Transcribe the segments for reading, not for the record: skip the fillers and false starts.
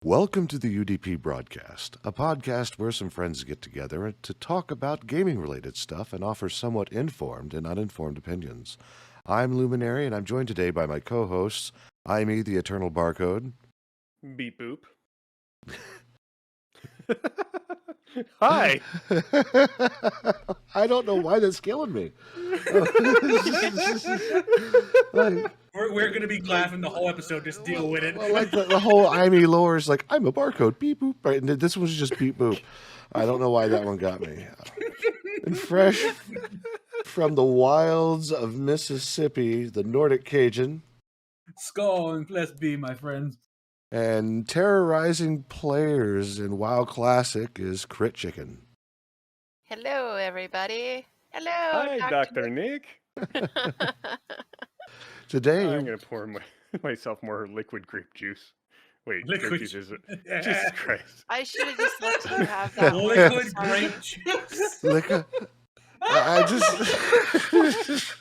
Welcome to the UDP broadcast, a podcast where some friends get together to talk about gaming-related stuff and offer somewhat informed and uninformed opinions. I'm Luminary, and I'm joined today by my co-hosts, Imi, the Eternal Barcode. Beep boop. Hi. I don't know why that's killing me. We're going to be laughing the whole episode. Just deal with it. Well, like the whole Imi lore is like, I'm a barcode, beep boop. Right? And this was just beep boop. I don't know why that one got me. And fresh from the wilds of Mississippi, the Nordic Cajun. Skull and let's be, my friends. And terrorizing players in WoW Classic is Crit Chicken. Hello, everybody. Hello, Hi, Dr. Nick. Today, I'm going to pour myself more liquid grape juice. Wait, Liquid grape juice is it? Jesus Christ. I should have just let you have that. Liquid grape juice. I just...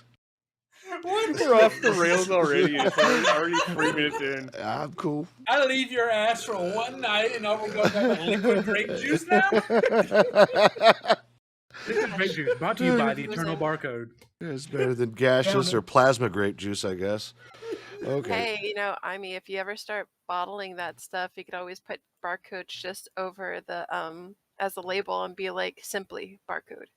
We're off the rails already. It's already 3 minutes in. I'm cool. I leave your ass for one night and now we're going back to liquid grape juice now? Liquid grape juice brought to you by the Eternal Barcode. It's better than gaseous or plasma grape juice, I guess. Okay. Hey, Imi, if you ever start bottling that stuff, you could always put barcodes just over the as a label and be like simply barcode.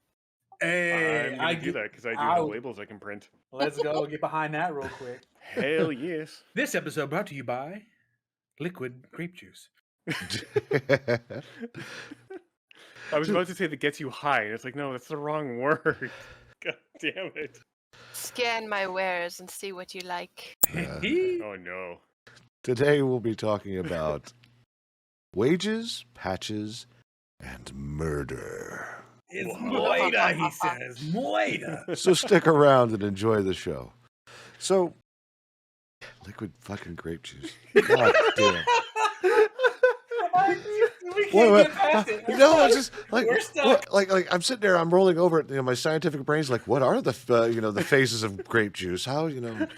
Hey, I do that because I do have labels I can print. Let's go get behind that real quick. Hell yes. This episode brought to you by liquid grape juice. I was about to say that gets you high, and it's like, no, that's the wrong word. God damn it. Scan my wares and see what you like. Oh no. Today we'll be talking about wages, patches, and murder. It's Moida, he says. Moida. So stick around and enjoy the show. So, liquid fucking grape juice. God damn. We can't get past it. No, it's just like, We're stuck. like I'm sitting there, I'm rolling over it. My scientific brain's like, what are the the phases of grape juice? How It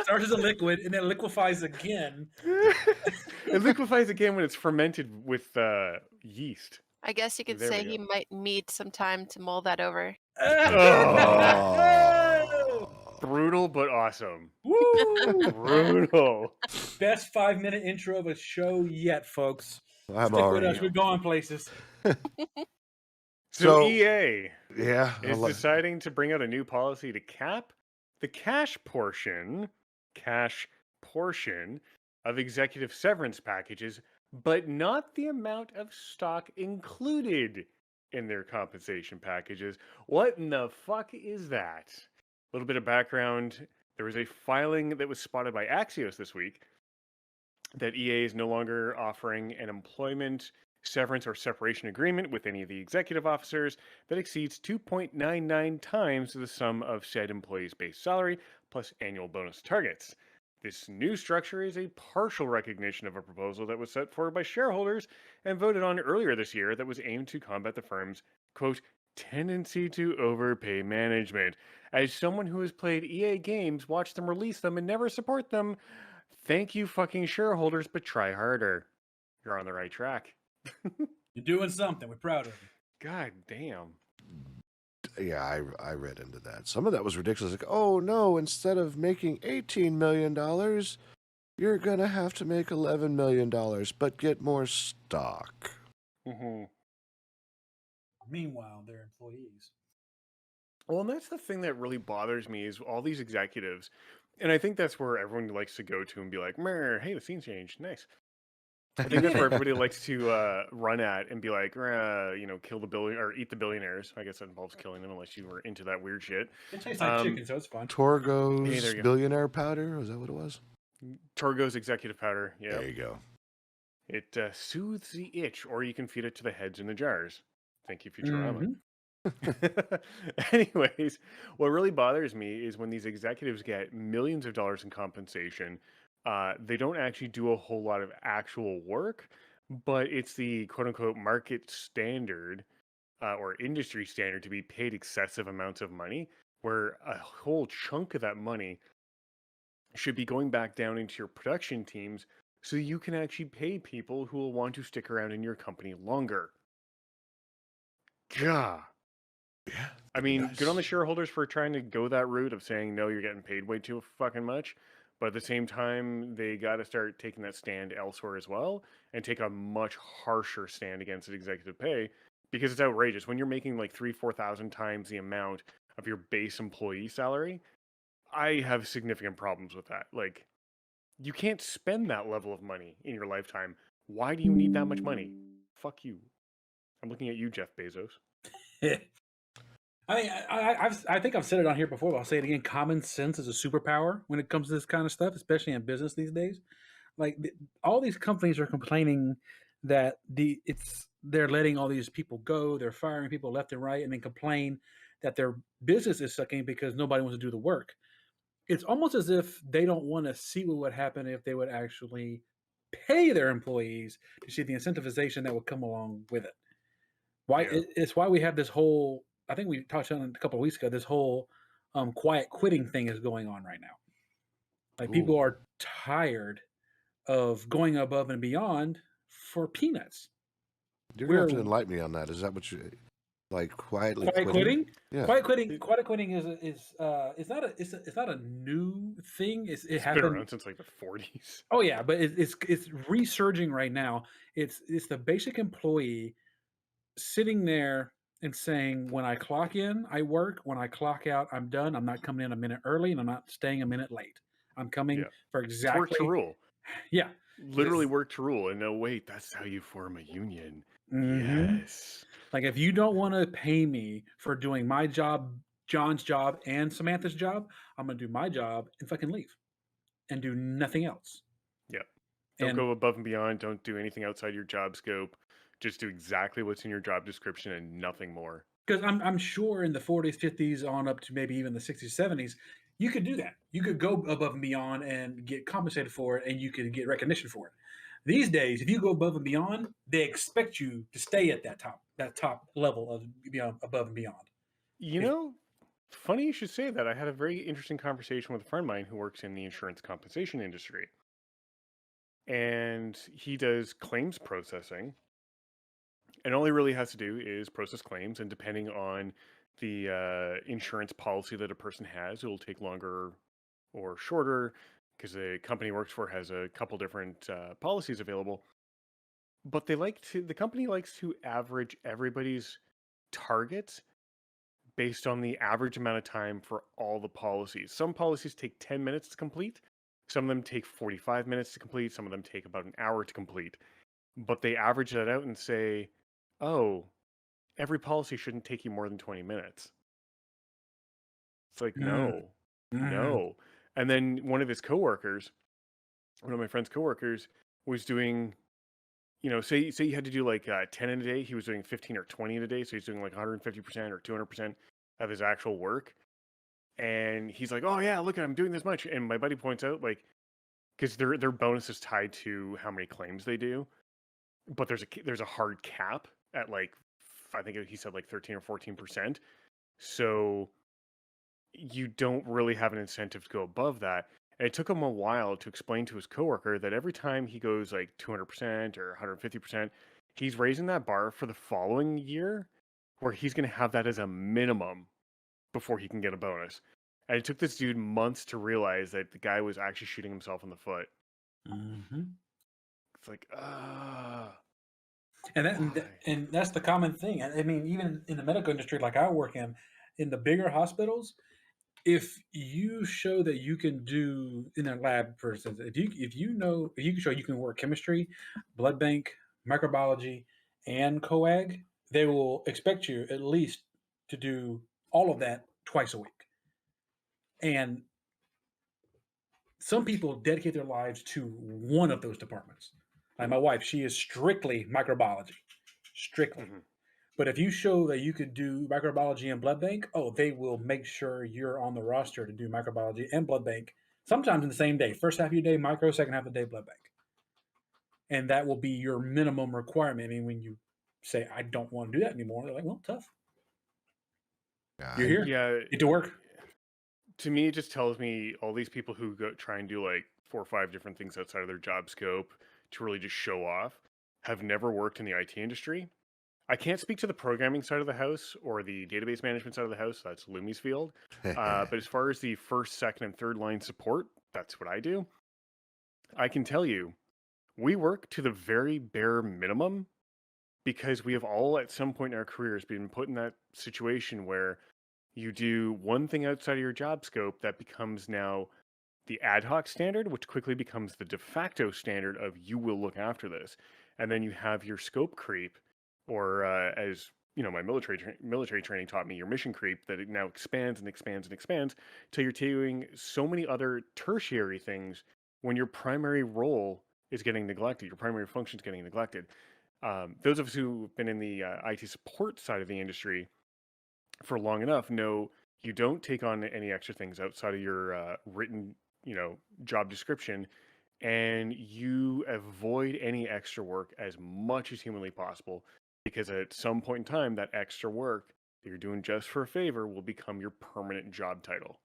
starts as a liquid and then liquefies again. It liquefies again when it's fermented with yeast. I guess you could There say we he go. might need some time to mull that over. Oh. Brutal but awesome. Woo! Brutal. Best 5-minute intro of a show yet, folks. I'm Stick with already. us. We're going places. So So- EA Yeah. is deciding to bring out a new policy to cap the cash portion of executive severance packages, but not the amount of stock included in their compensation packages. What in the fuck is that? A little bit of background. There was a filing that was spotted by Axios this week that EA is no longer offering an employment severance or separation agreement with any of the executive officers that exceeds 2.99 times the sum of said employee's base salary plus annual bonus targets. This new structure is a partial recognition of a proposal that was set forward by shareholders and voted on earlier this year that was aimed to combat the firm's, quote, tendency to overpay management. As someone who has played EA games, watched them release them, and never support them, thank you fucking shareholders, but try harder. You're on the right track. You're doing something. We're proud of you. God damn. Yeah, I read into that. Some of that was ridiculous. Like, oh no, instead of making $18 million, you're going to have to make $11 million, but get more stock. Mm-hmm. Meanwhile, they're employees. Well, and that's the thing that really bothers me is all these executives, and I think that's where everyone likes to go to and be like, "Mer, hey, the scene changed, nice." I think that's where everybody likes to run at and be like, kill the billion or eat the billionaires. I guess that involves killing them unless you were into that weird shit. It tastes like chicken, so it's fun. Hey, there Torgo's you go. billionaire powder? Was that what it was? Torgo's executive powder. Yeah, There you go. it soothes the itch, or you can feed it to the heads in the jars. Thank you, Futurama. Anyways, what really bothers me is when these executives get millions of dollars in compensation. They don't actually do a whole lot of actual work, but it's the quote unquote market standard or industry standard to be paid excessive amounts of money, where a whole chunk of that money should be going back down into your production teams so you can actually pay people who will want to stick around in your company longer. Gah. Yeah. I mean, good on the Yes. shareholders for trying to go that route of saying, no, you're getting paid way too fucking much. But at the same time, they got to start taking that stand elsewhere as well and take a much harsher stand against executive pay because it's outrageous. When you're making like 4,000 times the amount of your base employee salary, I have significant problems with that. Like, you can't spend that level of money in your lifetime. Why do you need that much money? Fuck you. I'm looking at you, Jeff Bezos. I mean, I think I've said it on here before, but I'll say it again. Common sense is a superpower when it comes to this kind of stuff, especially in business these days. Like all these companies are complaining that they're letting all these people go, they're firing people left and right, and then complain that their business is sucking because nobody wants to do the work. It's almost as if they don't want to see what would happen if they would actually pay their employees to see the incentivization that would come along with it. Yeah. It's why we have this whole. I think we touched on it a couple of weeks ago. This whole quiet quitting thing is going on right now. Like people Ooh. are tired of going above and beyond for peanuts. You're gonna have We're to enlighten me on that. Is that what you like? Quietly quiet quitting? quitting. Yeah. Quiet quitting is it's not a new thing. It It's been happened. around since like the 40s. Oh yeah, but it's resurging right now. It's the basic employee sitting there and saying, when I clock in, I work. When I clock out, I'm done. I'm not coming in a minute early, and I'm not staying a minute late. I'm coming Yeah. for It's work to exactly. rule. Yeah. Literally work to rule. And no, wait, that's how you form a union. Mm-hmm. Yes. Like if you don't want to pay me for doing my job, John's job, and Samantha's job, I'm gonna do my job and fucking leave, and do nothing else. Yeah. Don't And go above and beyond. Don't do anything outside your job scope. Just do exactly what's in your job description and nothing more. because I'm sure in the 40s, 50s, on up to maybe even the 60s, 70s, you could do that. You could go above and beyond and get compensated for it, and you could get recognition for it. These days, if you go above and beyond, they expect you to stay at that top level of above and beyond. You If- know, funny you should say that. I had a very interesting conversation with a friend of mine who works in the insurance compensation industry. And he does claims processing. And all he really has to do is process claims. And depending on the insurance policy that a person has, it will take longer or shorter because the company he works for has a couple different policies available. But the company likes to average everybody's targets based on the average amount of time for all the policies. Some policies take 10 minutes to complete. Some of them take 45 minutes to complete. Some of them take about an hour to complete. But they average that out and say, oh, every policy shouldn't take you more than 20 minutes. It's like, Mm, no. And then one of my friend's coworkers was doing, say you had to do like 10 in a day. He was doing 15 or 20 in a day. So he's doing like 150% or 200% of his actual work. And he's like, oh yeah, look, I'm doing this much. And my buddy points out, like, because their bonus is tied to how many claims they do, but there's a hard cap at like, I think he said like 13 or 14%. So you don't really have an incentive to go above that. And it took him a while to explain to his coworker that every time he goes like 200% or 150%, he's raising that bar for the following year where he's going to have that as a minimum before he can get a bonus. And it took this dude months to realize that the guy was actually shooting himself in the foot. mm-hmm. It's like, And that's the common thing. I mean, even in the medical industry, like I work in the bigger hospitals, if you show that you can do in a lab, for instance, if you can show you can work chemistry, blood bank, microbiology, and coag, they will expect you at least to do all of that twice a week. And some people dedicate their lives to one of those departments. Like my wife, she is strictly microbiology, strictly. Mhm. But if you show that you could do microbiology and blood bank, oh, they will make sure you're on the roster to do microbiology and blood bank, sometimes in the same day. First half of your day, micro, second half of the day, blood bank. And that will be your minimum requirement. I mean, when you say, I don't want to do that anymore, they're like, well, tough. You're here. Yeah. Get to work. To me, it just tells me all these people who try and do like 4 or 5 different things outside of their job scope to really just show off, have never worked in the IT industry. I can't speak to the programming side of the house or the database management side of the house. That's Lumi's field. But as far as the first, second, and third line support, that's what I do. I can tell you, we work to the very bare minimum because we have all at some point in our careers been put in that situation where you do one thing outside of your job scope that becomes now the ad hoc standard, which quickly becomes the de facto standard of you will look after this. And then you have your scope creep, or as you know, my military training taught me, your mission creep, that it now expands and expands and expands till you're doing so many other tertiary things when your primary role is getting neglected, your primary function is getting neglected. Those of us who've been in the IT support side of the industry for long enough know you don't take on any extra things outside of your written, job description, and you avoid any extra work as much as humanly possible, because at some point in time, that extra work that you're doing just for a favor will become your permanent job title.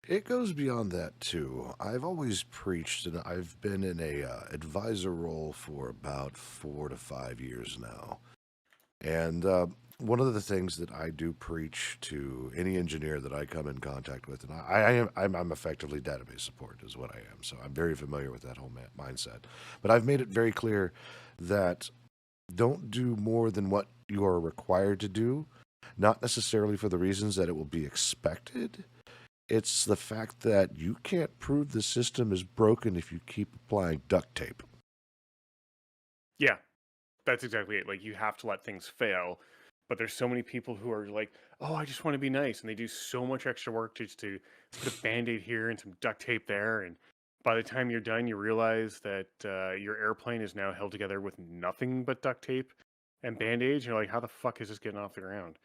It goes beyond that too. I've always preached, and I've been in a advisor role for about 4 to 5 years now. And one of the things that I do preach to any engineer that I come in contact with, and I'm effectively database support is what I am, so I'm very familiar with that whole mindset. But I've made it very clear that don't do more than what you are required to do, not necessarily for the reasons that it will be expected. It's the fact that you can't prove the system is broken if you keep applying duct tape. Yeah, that's exactly it. Like, you have to let things fail. But there's so many people who are like, oh, I just want to be nice. And they do so much extra work just to put a Band-Aid here and some duct tape there. And by the time you're done, you realize that your airplane is now held together with nothing but duct tape and Band-Aids. You're like, how the fuck is this getting off the ground?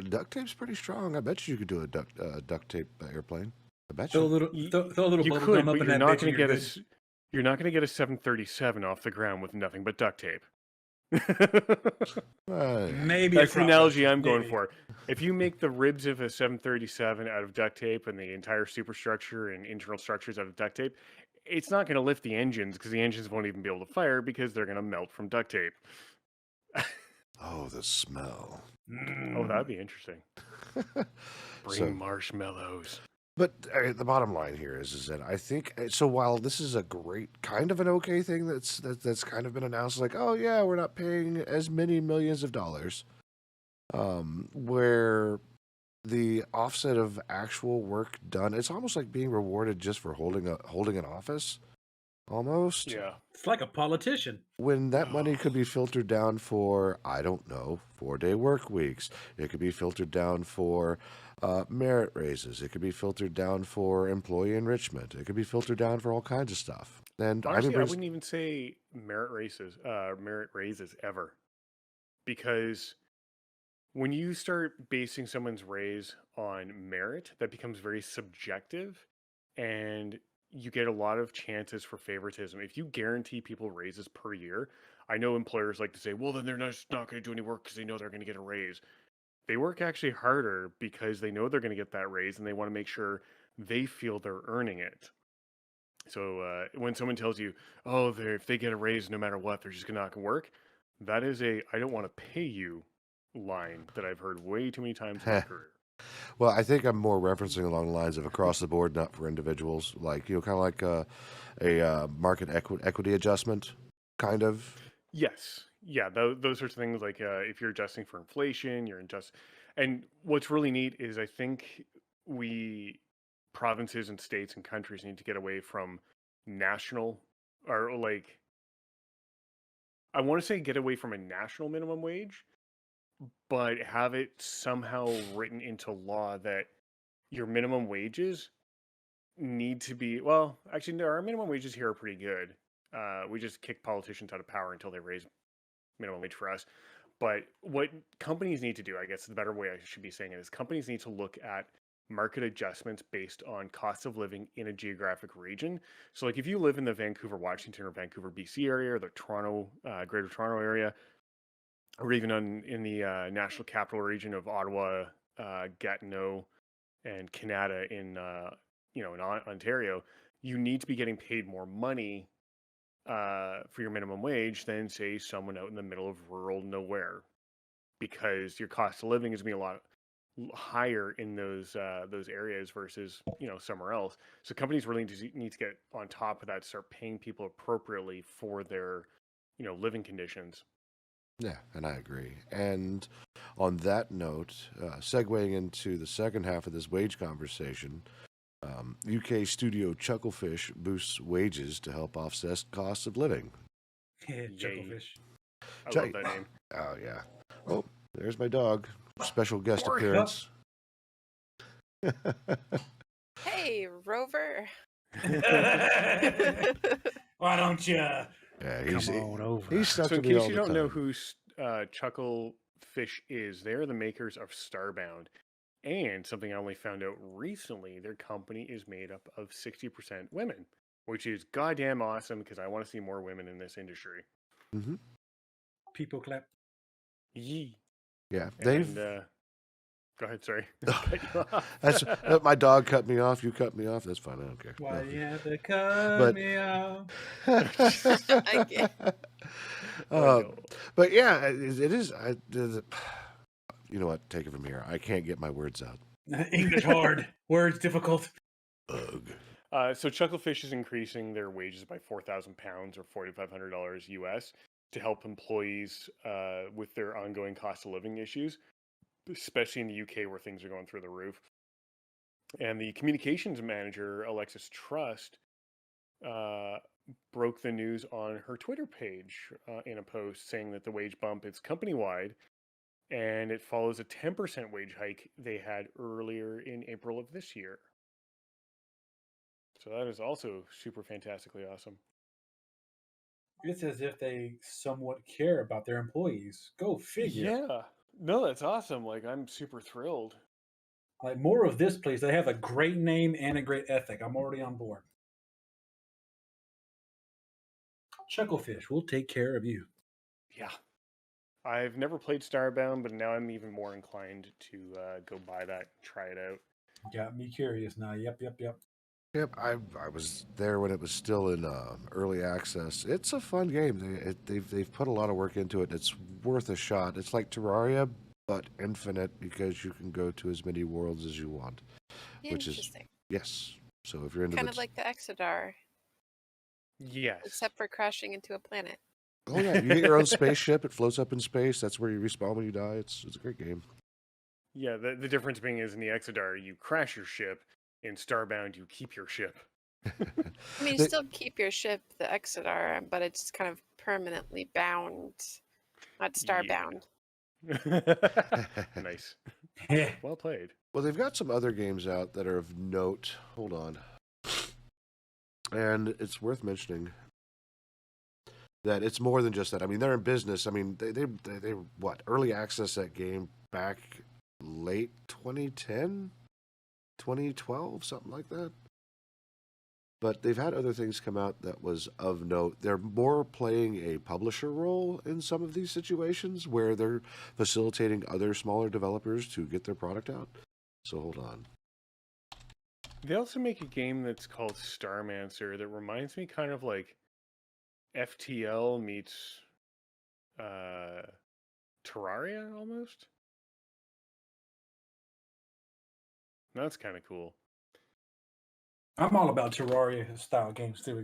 Duct tape's pretty strong. I bet you could do a duct tape airplane. I bet Throw a you. little, throw a little You bubble could, gum up but in you're that not bitch going and to you're get good. you're not going to get a 737 off the ground with nothing but duct tape. Maybe That's a the analogy I'm maybe. going for. If you make the ribs of a 737 out of duct tape and the entire superstructure and internal structures out of duct tape, it's not going to lift the engines, because the engines won't even be able to fire because they're going to melt from duct tape. Oh, the smell. Oh, that'd be interesting. Bring So- marshmallows. But the bottom line here is that I think so. While this is a great kind of an okay thing that's kind of been announced, like, oh yeah, we're not paying as many millions of dollars, where the offset of actual work done, it's almost like being rewarded just for holding an office, almost. Yeah. It's like a politician. When that money could be filtered down for, I don't know, 4-day work weeks. It could be filtered down for merit raises. It could be filtered down for employee enrichment. It could be filtered down for all kinds of stuff. And Honestly, I wouldn't even say merit raises ever, because when you start basing someone's raise on merit, that becomes very subjective, and you get a lot of chances for favoritism. If you guarantee people raises per year, I know employers like to say, well, then they're not going to do any work because they know they're going to get a raise. They work actually harder because they know they're going to get that raise, and they want to make sure they feel they're earning it. So when someone tells you, oh, if they get a raise no matter what, they're just not going to work, that is a I don't want to pay you line that I've heard way too many times in my career. Well, I think I'm more referencing along the lines of across the board, not for individuals. Like, kind of like a market equity adjustment, kind of. Yes. Yeah, those sorts of things, like if you're adjusting for inflation, and what's really neat is I think provinces and states and countries need to get away from national, or like, I want to say get away from a national minimum wage, but have it somehow written into law that your minimum wages need to be, well, actually, no, our minimum wages here are pretty good. We just kick politicians out of power until they raise minimum wage for us. But what companies need to do, I guess the better way I should be saying it, is companies need to look at market adjustments based on cost of living in a geographic region. So like, if you live in the Vancouver, Washington, or Vancouver, BC area, or the Toronto, Greater Toronto area, or even in the national capital region of Ottawa, Gatineau, and Canada in in Ontario, you need to be getting paid more money for your minimum wage than, say, someone out in the middle of rural nowhere, because your cost of living is going to be a lot higher in those areas versus somewhere else. So companies really need to get on top of that, start paying people appropriately for their living conditions. Yeah, and I agree. And on that note, segueing into the second half of this wage conversation, UK studio Chucklefish boosts wages to help offset costs of living. Yay. Chucklefish. I love that name. Oh, yeah. Oh, there's my dog. Special guest Work appearance. Hey, Rover. Why don't you Yeah, come on over? He's stuck So to in me all case you the don't know time. who Chucklefish is, they're the makers of Starbound. And something I only found out recently, their company is made up of 60% women, which is goddamn awesome because I want to see more women in this industry. Mm-hmm. People clap. Yee. Yeah, And go ahead, sorry. Cut you off. That's my dog cut me off. You cut me off. That's fine. I don't care. Why No. you have to cut But- me off? I get- No. But yeah, it is. You know what? Take it from here. I can't get my words out. English hard, words difficult. Ugh. So Chucklefish is increasing their wages by £4,000 or $4,500 US to help employees with their ongoing cost of living issues, especially in the UK where things are going through the roof. And the communications manager, Alexis Trust, broke the news on her Twitter page in a post saying that the wage bump is company-wide, and it follows a 10% wage hike they had earlier in April of this year. So that is also super fantastically awesome. It's as if they somewhat care about their employees. Go figure. Yeah. No, that's awesome. Like, I'm super thrilled. Like, more of this, please. They have a great name and a great ethic. I'm already on board. Chucklefish will take care of you. Yeah. I've never played Starbound, but now I'm even more inclined to go buy that, try it out. Got me curious now. Yep. Yep, I was there when it was still in early access. It's a fun game. They've put a lot of work into it. It's worth a shot. It's like Terraria, but infinite because you can go to as many worlds as you want. Which is Interesting. yes. So if you're into Kind of like the Exodar, Yes. except for crashing into a planet. oh yeah, you get your own spaceship. It floats up in space. That's where you respawn when you die. It's a great game. Yeah, the difference being is in the Exodar, you crash your ship. In Starbound, you keep your ship. I mean, you They- still keep your ship, the Exodar, but it's kind of permanently bound, not starbound. Nice. Yeah. Well played. Well, they've got some other games out that are of note. Hold on. And it's worth mentioning that it's more than just that. I mean, they're in business. I mean, they what? Early access that game back late 2010, 2012, something like that. But they've had other things come out that was of note. They're more playing a publisher role in some of these situations where they're facilitating other smaller developers to get their product out. So hold on. They also make a game that's called Starmancer that reminds me kind of like FTL meets Terraria almost. That's kind of cool. I'm all about Terraria style games too.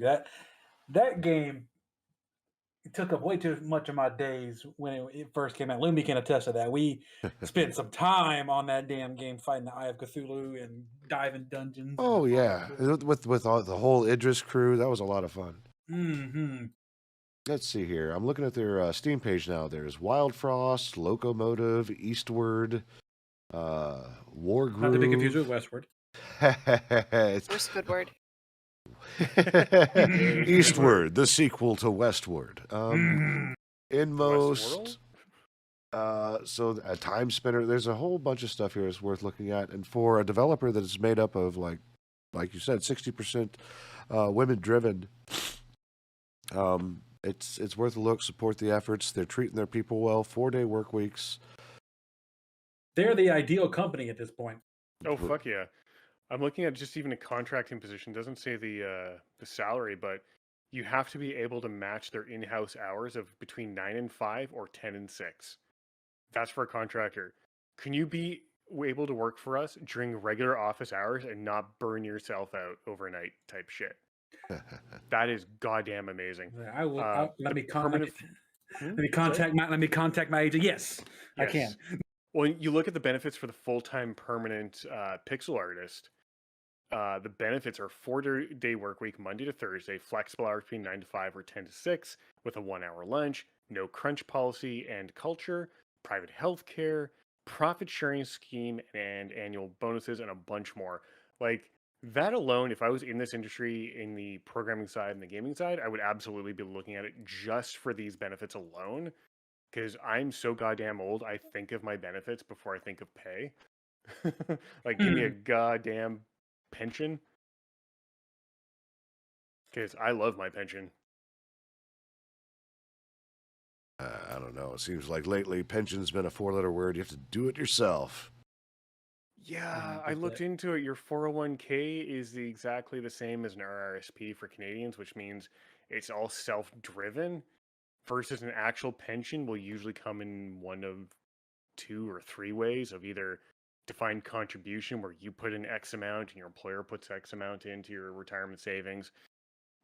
That game took up way too much of my days when it first came out. Lumi can attest to that. We spent some time on that damn game fighting the Eye of Cthulhu and diving dungeons. Oh yeah, with all, the whole Idris crew, that was a lot of fun. Mm-hmm. Let's see here. I'm looking at their Steam page now. There's Wild Frost, Locomotive, Eastward, War Groove. Not to be confused with Westward. It's- Or Squidward. Eastward, the sequel to Westward. Mhm. Inmost. Westworld? So a time spinner. There's a whole bunch of stuff here that's worth looking at. And for a developer that is made up of like you said, 60% women driven, it's worth a look. Support the efforts. They're treating their people well. 4-day work weeks. They're the ideal company at this point. Oh, fuck yeah. I'm looking at just even a contracting position. Doesn't say the salary, but you have to be able to match their in-house hours of between 9 and 5 or 10 and 6. That's for a contractor. Can you be able to work for us during regular office hours and not burn yourself out overnight type shit? That is goddamn amazing. I will. The permanent. Let me Sorry? contact my agent. Yes, I can. Yes. Well, you look at the benefits for the full-time permanent pixel artist. The benefits are 4-day work week, Monday to Thursday, flexible hours between 9 to 5 or 10 to 6, with a 1 hour lunch, no crunch policy and culture, private health care, profit sharing scheme, and annual bonuses, and a bunch more. Like, that alone, if I was in this industry in the programming side and the gaming side, I would absolutely be looking at it just for these benefits alone. Because I'm so goddamn old, I think of my benefits before I think of pay. Like, give me a goddamn pension. Because I love my pension. I don't know. It seems like lately pension's been a 4-letter word. You have to do it yourself. Yeah, I looked into it. Your 401k is exactly the same as an RRSP for Canadians, which means it's all self-driven versus an actual pension will usually come in one of 2 or 3 ways of either defined contribution where you put in X amount and your employer puts X amount into your retirement savings,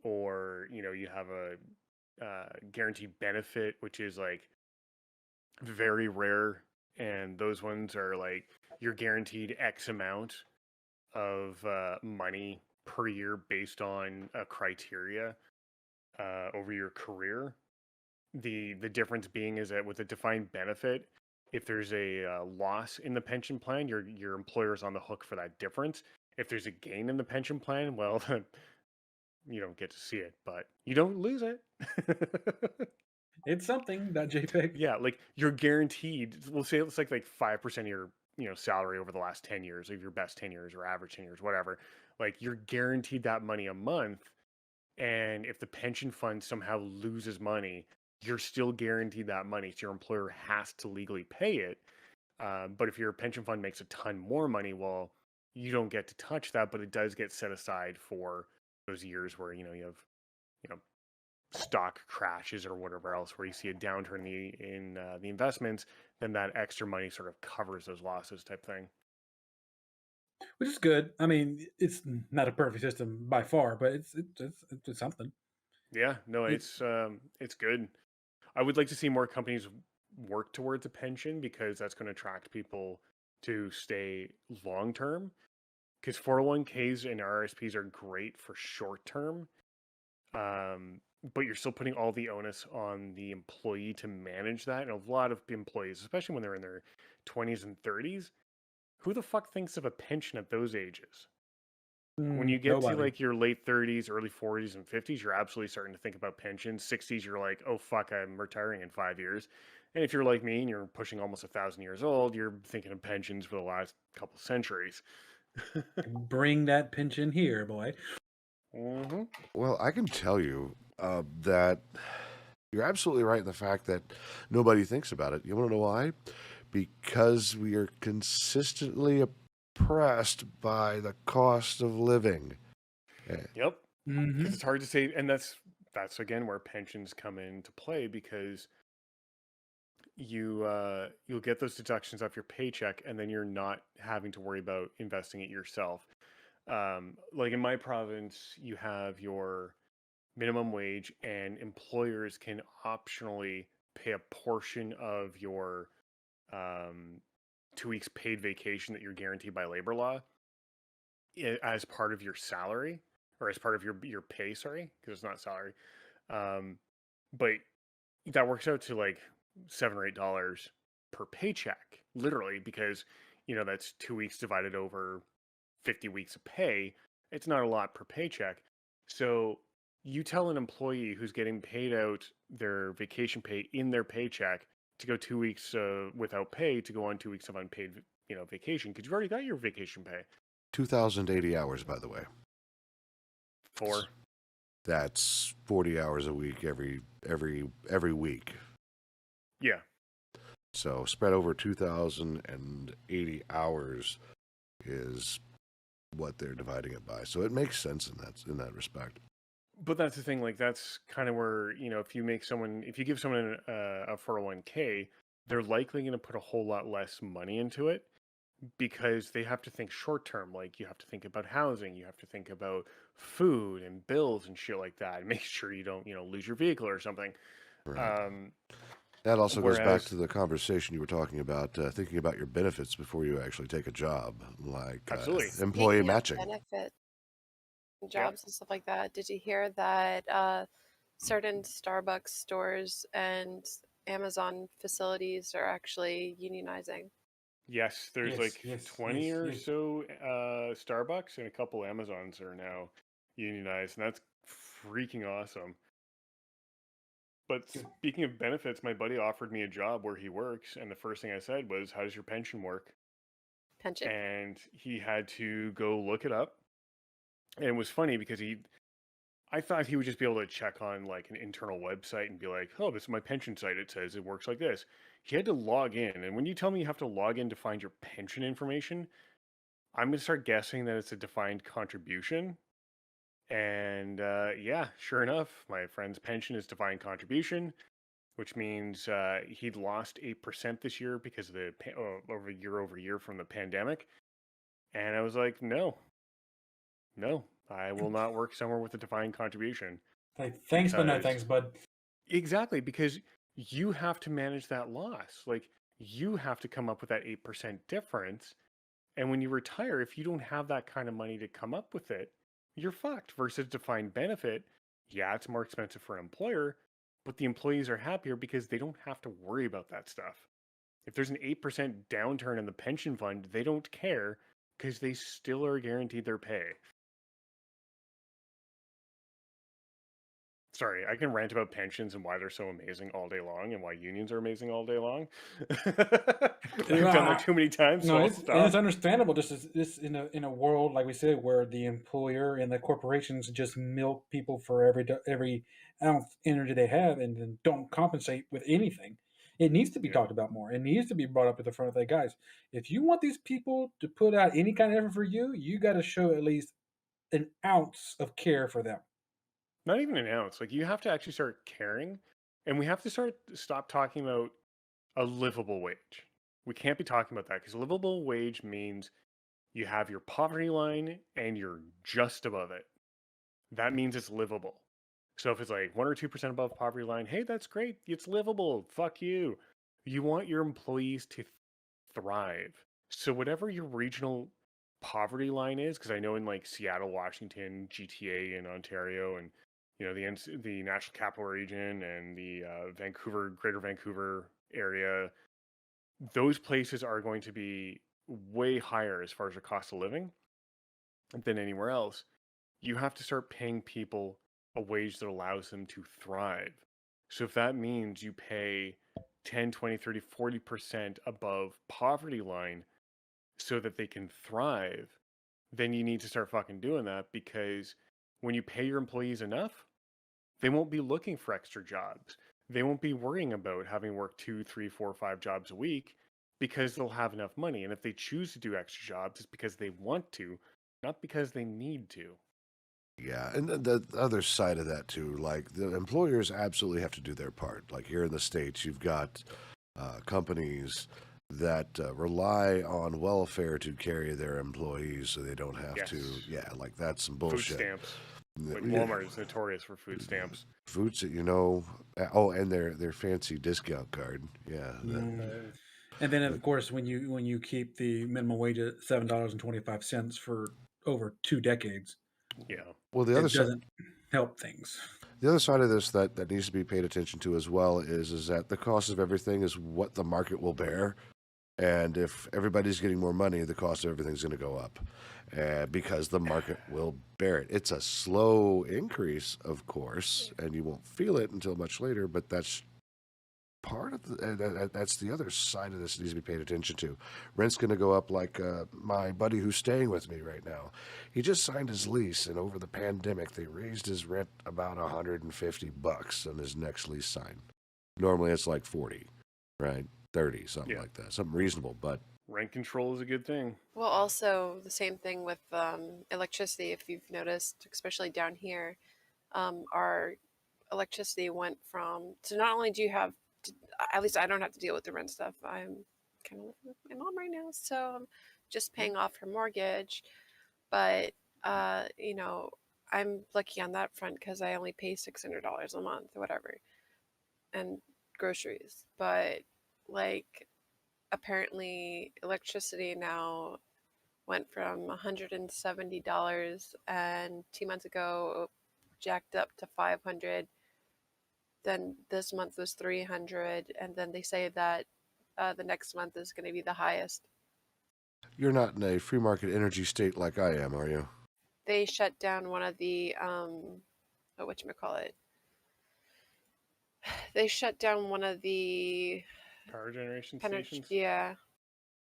or you have a guaranteed benefit, which is like very rare, and those ones are like you're guaranteed X amount of money per year based on a criteria over your career. The difference being is that with a defined benefit, if there's a loss in the pension plan, your employer's on the hook for that difference. If there's a gain in the pension plan, well, you don't get to see it, but you don't lose it. It's something that JPEG. Yeah, like you're guaranteed. We'll say it's like 5% of your salary over the last 10 years, of your best 10 years or average 10 years, whatever. Like you're guaranteed that money a month, and if the pension fund somehow loses money, you're still guaranteed that money. So your employer has to legally pay it. But if your pension fund makes a ton more money, well, you don't get to touch that, but it does get set aside for those years where you have stock crashes or whatever else, where you see a downturn in the investments, then that extra money sort of covers those losses type thing. Which is good. I mean, it's not a perfect system by far, but it's something. Yeah, no, it's good. I would like to see more companies work towards a pension because that's going to attract people to stay long term. Because 401ks and RSPs are great for short term, but you're still putting all the onus on the employee to manage that. And a lot of employees, especially when they're in their 20s and 30s, who the fuck thinks of a pension at those ages? When you get to like your late 30s, early 40s, and 50s, you're absolutely starting to think about pensions. 60s, you're like, oh fuck, I'm retiring in 5 years. And if you're like me and you're pushing almost 1,000 years old, you're thinking of pensions for the last couple centuries. Bring that pension here, boy. Mm-hmm. Well, I can tell you that you're absolutely right in the fact that nobody thinks about it. You want to know why? Because we are consistently oppressed by the cost of living. Yep. Because it's hard to say, and that's again where pensions come into play, because you'll get those deductions off your paycheck, and then you're not having to worry about investing it yourself. Like in my province, you have your minimum wage, and employers can optionally pay a portion of your 2 weeks paid vacation that you're guaranteed by labor law as part of your salary, or as part of your pay, sorry, because it's not salary. But that works out to like $7 or $8 per paycheck, literally, because that's 2 weeks divided over 50 weeks of pay. It's not a lot per paycheck. So you tell an employee who's getting paid out their vacation pay in their paycheck to go 2 weeks without pay, to go on 2 weeks of unpaid vacation, because you've already got your vacation pay. 2,080 hours, by the way. That's 40 hours a week every week. Yeah. So spread over 2,080 hours is what they're dividing it by. So it makes sense in that respect. But that's the thing, like that's kind of where, if you give someone a 401k, they're likely going to put a whole lot less money into it because they have to think short term. Like you have to think about housing, you have to think about food and bills and shit like that, and make sure you don't, lose your vehicle or something. Right. Um, That also goes back whereas, to the conversation you were talking about, thinking about your benefits before you actually take a job, like absolutely, employee Speaking of matching. benefit yeah, jobs and stuff like that, did you hear that certain Starbucks stores and Amazon facilities are actually unionizing? yes, there's Yes, like yes, 20 yes, or yes. so Starbucks and a couple Amazons are now unionized, and that's freaking awesome. But speaking of benefits, my buddy offered me a job where he works, and the first thing I said was, "How does your pension work?" Pension? And he had to go look it up. And it was funny because I thought he would just be able to check on like an internal website and be like, "Oh, this is my pension site. It says it works like this." He had to log in, and when you tell me you have to log in to find your pension information, I'm gonna start guessing that it's a defined contribution. And yeah, sure enough, my friend's pension is defined contribution, which means he'd lost 8% this year because of the over year from the pandemic. And I was like, no, I will not work somewhere with a defined contribution Like, thanks, but no because thanks, bud. exactly, because you have to manage that loss. Like you have to come up with that 8% difference. And when you retire, if you don't have that kind of money to come up with it, you're fucked. Versus defined benefit, yeah, it's more expensive for an employer, but the employees are happier because they don't have to worry about that stuff. If there's an 8% downturn in the pension fund, they don't care because they still are guaranteed their pay. Sorry, I can rant about pensions and why they're so amazing all day long and why unions are amazing all day long. I've done that too many times, so No, I'll it's and it's stop. understandable. Just as this in a world like we said, where the employer and the corporations just milk people for every ounce of energy they have, and then don't compensate with anything. It needs to be Yeah. talked about more. It needs to be brought up at the front of the guys. If you want these people to put out any kind of effort for you, you got to show at least an ounce of care for them. Not even an ounce. Like you have to actually start caring, and we have to stop talking about a livable wage. We can't be talking about that because a livable wage means you have your poverty line and you're just above it. That means it's livable. So if it's like 1 or 2% above poverty line, hey, that's great. It's livable. Fuck you. You want your employees to thrive. So whatever your regional poverty line is, because I know in like Seattle, Washington, GTA, and Ontario, and the National Capital Region and the Greater Vancouver area, those places are going to be way higher as far as the cost of living than anywhere else. You have to start paying people a wage that allows them to thrive. So if that means you pay 10, 20, 30, 40% above poverty line so that they can thrive, then you need to start fucking doing that because when you pay your employees enough, they won't be looking for extra jobs. They won't be worrying about having worked 2, 3, 4, 5 jobs a week because they'll have enough money. And if they choose to do extra jobs, it's because they want to, not because they need to. Yeah, and the other side of that too, like the employers absolutely have to do their part. Like here in the States, you've got companies that rely on welfare to carry their employees so they don't have to, Yes. yeah, like that's some Food bullshit. stamps. Like Yeah, Walmart is notorious for food stamps. foods, oh, and their fancy discount card. Yeah. Mm. And then, of course, when you keep the minimum wage at $7.25 for over 2 decades, Yeah. Well, the other it side, doesn't help things. the other side of this that needs to be paid attention to as well is that the cost of everything is what the market will bear. And if everybody's getting more money, the cost of everything's going to go up because the market will bear it. It's a slow increase, of course, and you won't feel it until much later, but that's part of that's the other side of this that needs to be paid attention to. Rent's going to go up like my buddy who's staying with me right now. He just signed his lease, and over the pandemic, they raised his rent about $150 on his next lease sign. Normally, it's like 40, right? 30, something Yeah. like that, something reasonable. But Rent control is a good thing. Well, also the same thing with electricity. If you've noticed, especially down here, our electricity went from. So not only do you have, at least I don't have to deal with the rent stuff. I'm kind of living with my mom right now, so I'm just paying off her mortgage. But you know, I'm lucky on that front because I only pay $600 a month or whatever, and groceries. But like, apparently, electricity now went from $170, and 2 months ago jacked up to 500. Then this month was 300, and then they say that the next month is going to be the highest. You're not in a free market energy state like I am, are you? They shut down one of the whatchamacallit. They shut down one of the Power generation stations? yeah.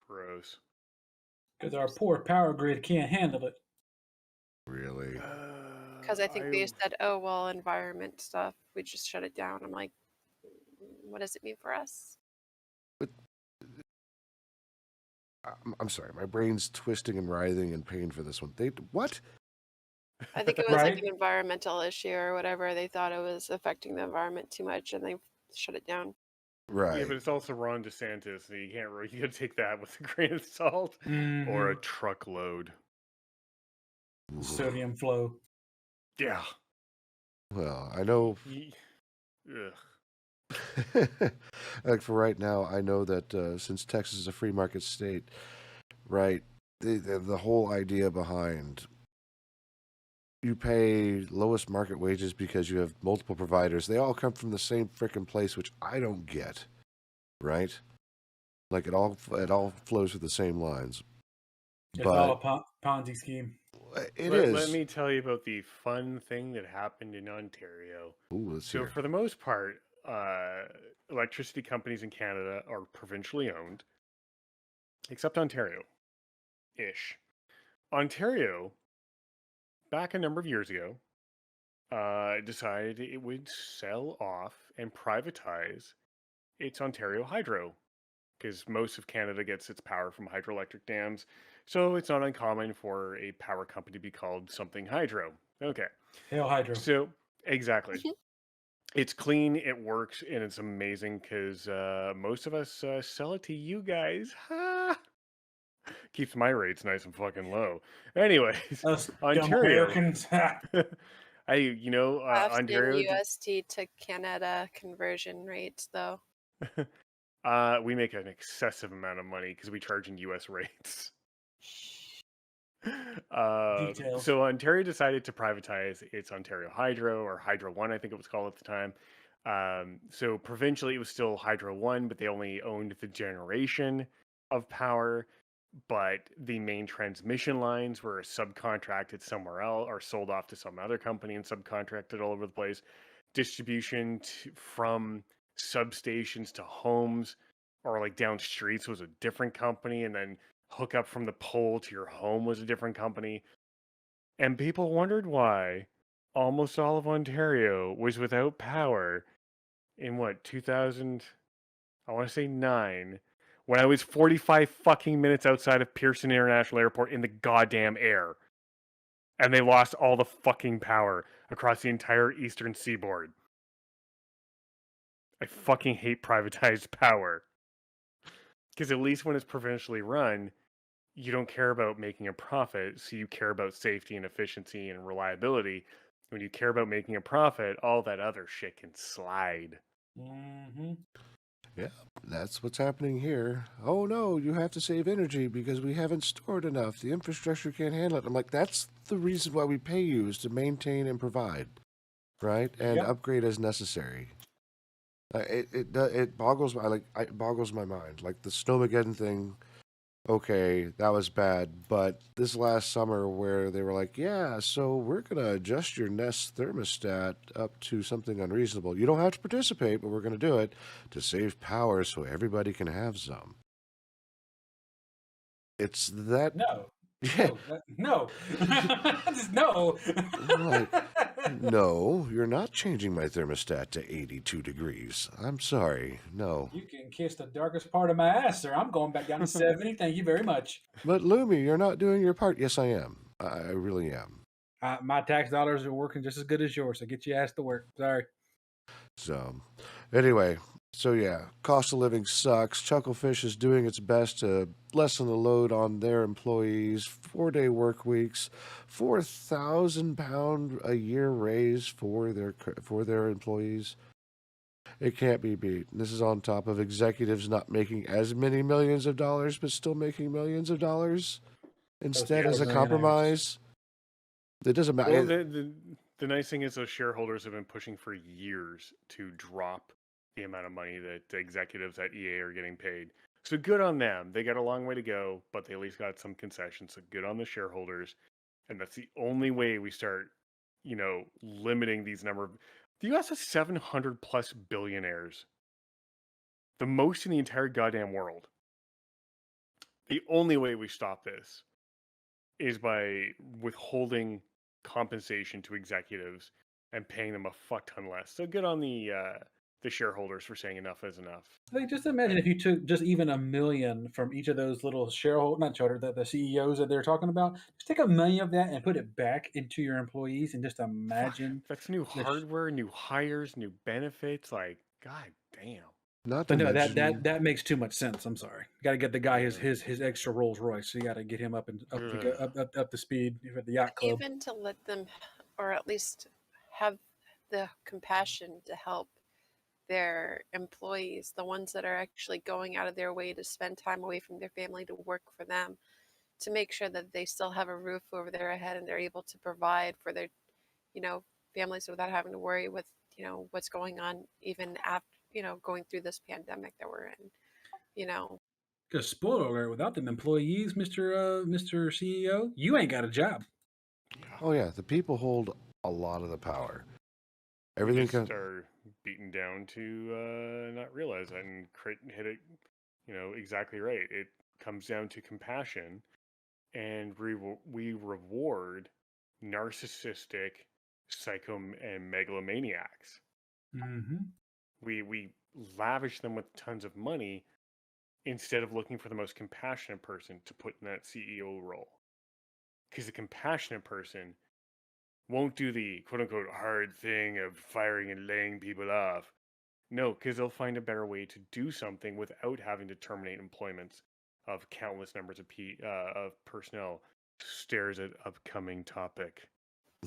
Gross. Because our poor power grid can't handle it. Really? Because I think they said, oh, well, environment stuff, we just shut it down. I'm like, what does it mean for us? I'm sorry, my brain's twisting and writhing in pain for this one. What? I think it was Right? like an environmental issue or whatever. They thought it was affecting the environment too much, and they shut it down. Right. Yeah, but it's also Ron DeSantis, so you can't really you gotta take that with a grain of salt or a truckload. Sodium flow. Yeah. Well, I know. Ugh. Like for right now, I know that since Texas is a free market state, right, the whole idea behind you pay lowest market wages because you have multiple providers. They all come from the same frickin' place, which I don't get, right? Like it all flows through the same lines. It's all a Ponzi scheme. Let me tell you about the fun thing that happened in Ontario. Ooh, let's So hear. for the most part, electricity companies in Canada are provincially owned, except Ontario-ish. Ontario, back a number of years ago, decided it would sell off and privatize its Ontario Hydro, because most of Canada gets its power from hydroelectric dams. So it's not uncommon for a power company to be called something hydro. Okay. Hail Hydro. So, exactly. It's clean, it works, and it's amazing because most of us sell it to you guys. Ha! Keeps my rates nice and fucking low. Anyways, Us Ontario. Americans. Ontario. USD to Canada conversion rates, though. We make an excessive amount of money because we charge in US rates. Details. So Ontario decided to privatize its Ontario Hydro, or Hydro 1, I think it was called at the time. So provincially it was still Hydro 1, but they only owned the generation of power. But the main transmission lines were subcontracted somewhere else or sold off to some other company and subcontracted all over the place. Distribution from substations to homes or like down streets was a different company, and then hook up from the pole to your home was a different company. And people wondered why almost all of Ontario was without power in 2000, I want to say 9, when I was 45 fucking minutes outside of Pearson International Airport in the goddamn air. And they lost all the fucking power across the entire eastern seaboard. I fucking hate privatized power. Because at least when it's provincially run, you don't care about making a profit, so you care about safety and efficiency and reliability. When you care about making a profit, all that other shit can slide. Mm-hmm. Yeah, that's what's happening here. Oh no, you have to save energy because we haven't stored enough. The infrastructure can't handle it. I'm like, that's the reason why we pay you, is to maintain and provide, right? And upgrade as necessary. It boggles my mind. Like the Snowmageddon thing. Okay, that was bad. But this last summer, where they were like, yeah, so we're gonna adjust your Nest thermostat up to something unreasonable. You don't have to participate, but we're gonna do it to save power so everybody can have some. It's that. No. Yeah. No. Just no. Like, No, you're not changing my thermostat to 82 degrees. I'm sorry. No. You can kiss the darkest part of my ass, sir. I'm going back down to 70. Thank you very much. But Lumi, you're not doing your part. Yes, I am. I really am. My tax dollars are working just as good as yours, so get your ass to work. Sorry. So, anyway, yeah, cost of living sucks. Chucklefish is doing its best to lessen the load on their employees. 4-day work weeks, £4,000 a year raise for their employees. It can't be beat. This is on top of executives not making as many millions of dollars, but still making millions of dollars instead as a millionaires. compromise. It doesn't matter. Well, the nice thing is those shareholders have been pushing for years to drop the amount of money that the executives at EA are getting paid. So good on them. They got a long way to go, but they at least got some concessions. So good on the shareholders. And that's the only way we start, limiting these number of. The US has 700 plus billionaires, the most in the entire goddamn world. The only way we stop this is by withholding compensation to executives and paying them a fuck ton less. So good on the shareholders for saying enough is enough. Like, just imagine if you took just even $1 million from each of those little the CEOs that they're talking about. Just take $1 million of that and put it back into your employees, and just imagine. That's new hardware, new hires, new benefits. Like, god damn. Not But to no, mention, that makes too much sense. I'm sorry. You got to get the guy his extra Rolls Royce. So you got to get him up to speed at the yacht club. Even to let them, or at least have the compassion to help their employees, the ones that are actually going out of their way to spend time away from their family to work for them, to make sure that they still have a roof over their head and they're able to provide for their, families without having to worry with, what's going on even after, going through this pandemic that we're in. Because spoiler alert, without them employees, Mr. CEO, you ain't got a job. oh yeah, the people hold a lot of the power. We Everything just are beaten down to not realize that and hit it, exactly right. It comes down to compassion, and we reward narcissistic, psycho, and megalomaniacs. Mm-hmm. We lavish them with tons of money instead of looking for the most compassionate person to put in that CEO role. Because the compassionate person won't do the quote-unquote hard thing of firing and laying people off. No, because they'll find a better way to do something without having to terminate employments of countless numbers of personnel. Stares at upcoming topic.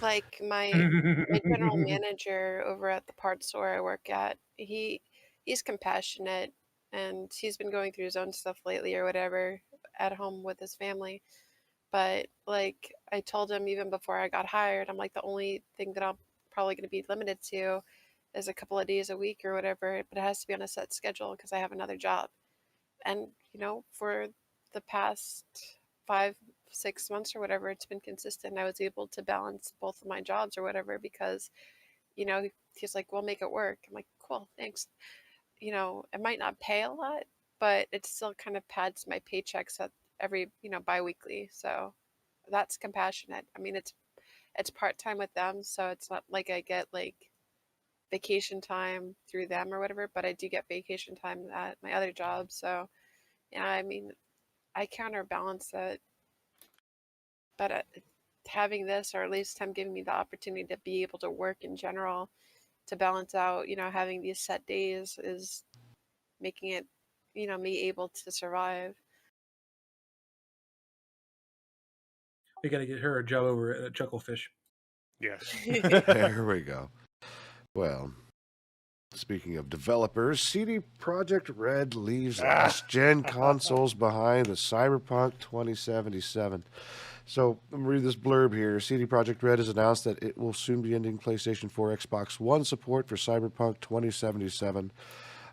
Like my general manager over at the parts store I work at, he's compassionate, and he's been going through his own stuff lately or whatever at home with his family. But like I told him even before I got hired, I'm like, the only thing that I'm probably going to be limited to is a couple of days a week or whatever, but it has to be on a set schedule because I have another job. And for the past 5-6 months or whatever, it's been consistent. I was able to balance both of my jobs or whatever because he's like, we'll make it work. I'm like, cool, thanks. It might not pay a lot, but it still kind of pads my paychecks at every biweekly. So that's compassionate. I mean, it's part-time with them, so it's not like I get like vacation time through them or whatever, but I do get vacation time at my other job. So yeah, I mean, I counterbalance it, but having this, or at least him giving me the opportunity to be able to work in general to balance out, having these set days is making it, me able to survive. We got to get her a job over at Chucklefish. Yes. There we go. Well, speaking of developers, CDPRed leaves last-gen consoles behind with Cyberpunk 2077. So, let me read this blurb here. CDPRed has announced that it will soon be ending PlayStation 4, Xbox One support for Cyberpunk 2077.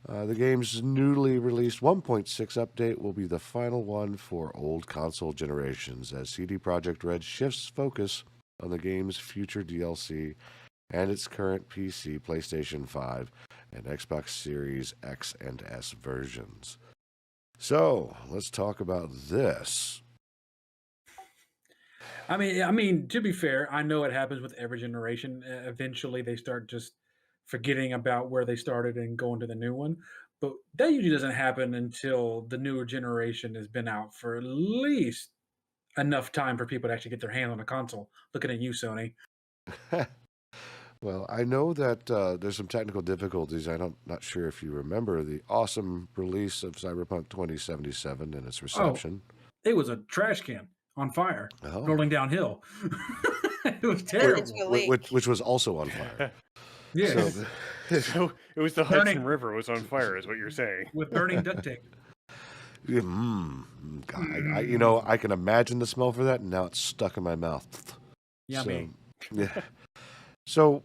The game's newly released 1.6 update will be the final one for old console generations as CDPRed shifts focus on the game's future DLC and its current PC, PlayStation 5, and Xbox Series X and S versions. So, let's talk about this. I mean, to be fair, I know it happens with every generation. Eventually, they start just forgetting about where they started and going to the new one. But that usually doesn't happen until the newer generation has been out for at least enough time for people to actually get their hands on a console. Looking at you, Sony. Well, I know that there's some technical difficulties. Not sure if you remember the awesome release of Cyberpunk 2077 and its Oh, reception. it was a trash can on fire, Oh, rolling downhill. It was Into terrible. a leak. which was also on fire. So, Yes, So it was the burning Hudson River was on fire, is what you're saying. with burning duct tape. God, Mm, I can imagine the smell for that, and now it's stuck in my mouth. yummy. So, yeah. So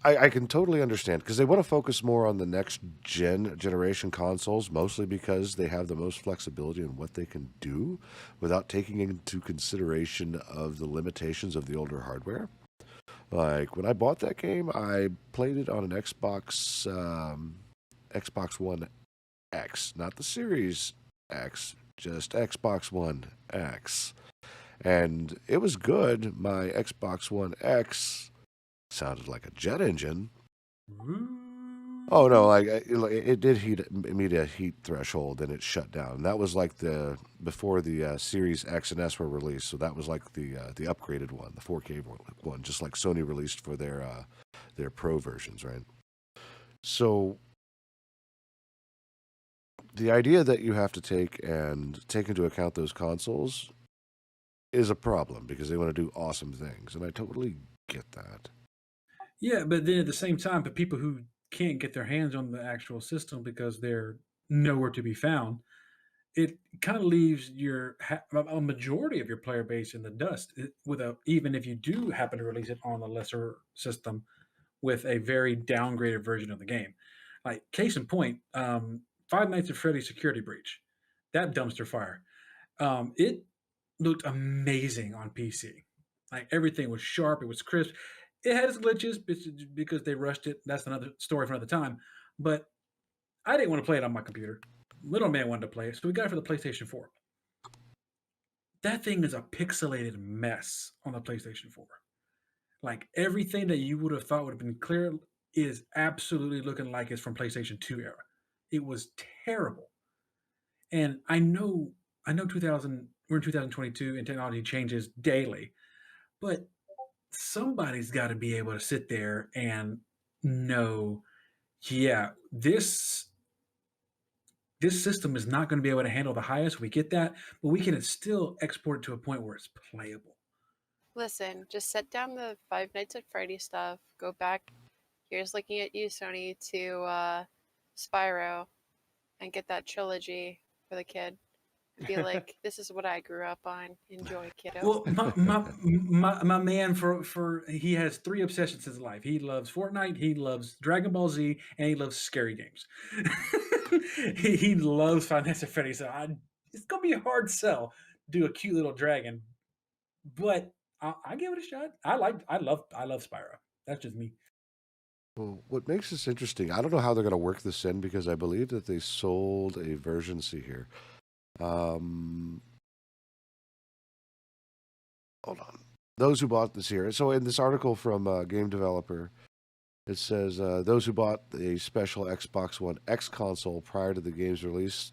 I can totally understand because they want to focus more on the next generation consoles, mostly because they have the most flexibility in what they can do without taking into consideration of the limitations of the older hardware. Like when I bought that game, I played it on an Xbox One X, not the Series X, just Xbox One X. And it was good. My Xbox One X sounded like a jet engine. Oh no, like it did meet a heat threshold and it shut down. And that was like before the Series X and S were released, so that was like the upgraded one, the 4K one, just like Sony released for their Pro versions, right? So the idea that you have to take into account those consoles is a problem because they want to do awesome things, and I totally get that. Yeah, but then at the same time, for people who can't get their hands on the actual system because they're nowhere to be found, it kind of leaves a majority of your player base in the dust. Even if you do happen to release it on a lesser system with a very downgraded version of the game. Like case in point, Five Nights at Freddy's Security Breach, that dumpster fire. It looked amazing on PC. Like everything was sharp, it was crisp. It had its glitches because they rushed it. That's another story for another time. But I didn't want to play it on my computer. Little man wanted to play it, so we got it for the PlayStation 4. That thing is a pixelated mess on the PlayStation 4. Like everything that you would have thought would have been clear is absolutely looking like it's from PlayStation 2 era. It was terrible. And I know 2000 we're in 2022 and technology changes daily, but somebody's got to be able to sit there and know, yeah, this system is not going to be able to handle the highest. We get that, but we can still export it to a point where it's playable. Listen, just set down the Five Nights at Freddy stuff. Go back. Here's looking at you, Sony, to Spyro, and get that trilogy for the kid. And be like, this is what I grew up on. Enjoy, kiddo. Well, my man for he has three obsessions in his life. He loves Fortnite, he loves Dragon Ball Z, and he loves scary games. he loves Five Nights at Freddy's. So it's gonna be a hard sell to do a cute little dragon, but I give it a shot. I love Spyro. That's just me. Well, what makes this interesting, I don't know how they're going to work this in because I believe that they sold a version. See here. Um, Hold on. Those who bought this here. So in this article from Game Developer, it says those who bought a special Xbox One X console prior to the game's release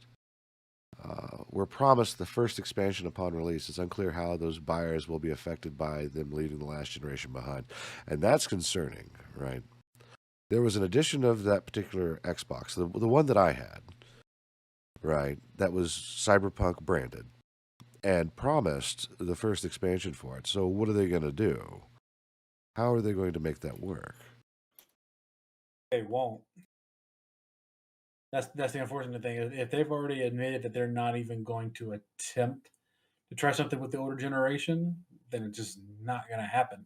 were promised the first expansion upon release. It's unclear how those buyers will be affected by them leaving the last generation behind. And that's concerning, right? There was an edition of that particular Xbox, the one that I had, right, that was Cyberpunk branded and promised the first expansion for it. So what are they going to do? How are they going to make that work? They won't. That's the unfortunate thing. If they've already admitted that they're not even going to attempt to try something with the older generation, then it's just not going to happen.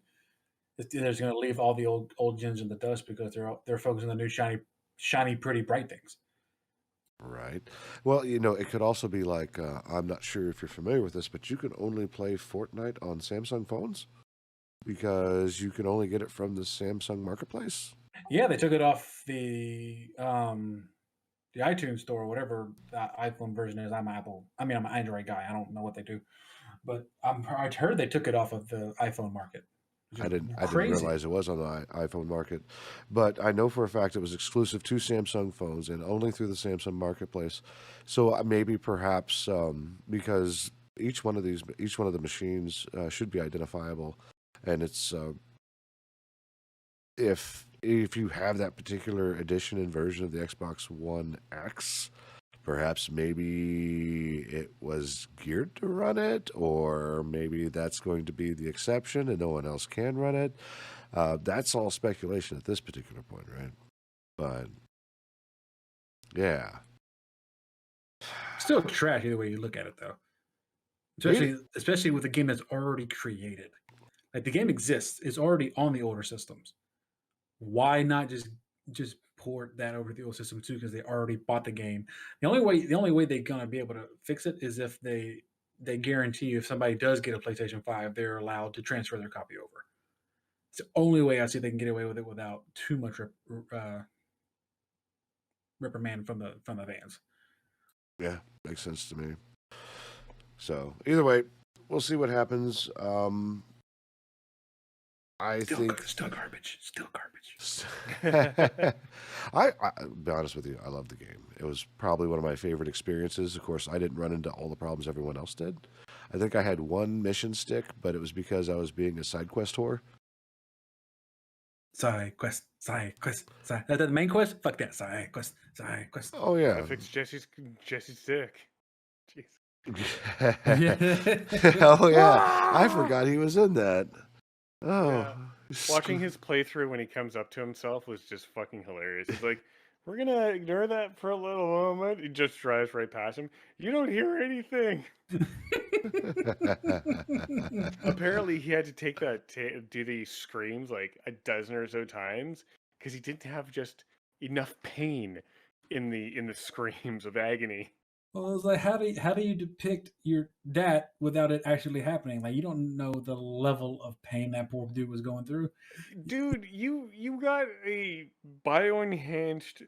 They're just going to leave all the old gens in the dust because they're focusing on the new shiny, pretty, bright things. Right. Well, it could also be like, I'm not sure if you're familiar with this, but you can only play Fortnite on Samsung phones because you can only get it from the Samsung marketplace. Yeah, they took it off the iTunes store, whatever the iPhone version is. I'm an Android guy. I don't know what they do, but I heard they took it off of the iPhone market. Which I is didn't crazy. realize it was on the iPhone market, but I know for a fact it was exclusive to Samsung phones and only through the Samsung marketplace. So maybe perhaps because each one of the machines should be identifiable, and it's if you have that particular edition and version of the Xbox One X, perhaps maybe it was geared to run it, or maybe that's going to be the exception and no one else can run it. That's all speculation at this particular point, right? But yeah, Still trash either way you look at it, though. Especially with a game that's already created. Like the game exists, it's already on the older systems. Why not just port that over to the old system too? Because they already bought the game. The only way they're gonna be able to fix it is if they guarantee you if somebody does get a PlayStation 5, they're allowed to transfer their copy over. It's the only way I see they can get away with it without too much reprimand from the fans. yeah, makes sense to me. So either way, we'll see what happens. I think Still garbage. Still garbage. I'll be honest with you, I love the game. It was probably one of my favorite experiences. Of course, I didn't run into all the problems everyone else did. I think I had one mission stick, but it was because I was being a side quest whore. Side quest. The main quest? Fuck that. Side quest. Oh yeah. Gotta fix Jesse's dick. Jeez. Oh yeah. I forgot he was in that. Oh. Yeah. Watching his playthrough when he comes up to himself was just fucking hilarious. He's like, we're gonna ignore that for a little moment. He just drives right past him. You don't hear anything. Apparently, he had to take that do these screams like a dozen or so times because he didn't have just enough pain in the screams of agony. Well, it's like how do you depict that without it actually happening? Like you don't know the level of pain that poor dude was going through. Dude, you got a bio-enhanced,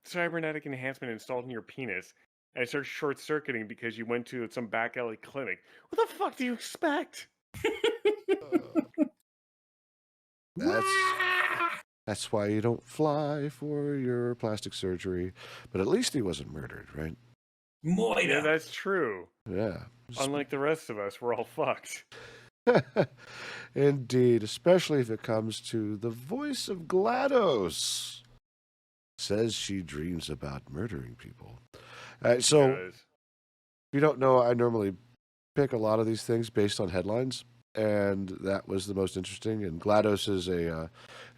cybernetic enhancement installed in your penis, and it starts short-circuiting because you went to some back alley clinic. What the fuck do you expect? That's why you don't fly for your plastic surgery. But at least he wasn't murdered, right? Moida. Yeah, that's true. Yeah. Unlike the rest of us, we're all fucked. Indeed, especially if it comes to the voice of GlaDOS. Says she dreams about murdering people. So, if you don't know, I normally pick a lot of these things based on headlines, and that was the most interesting. And GlaDOS is a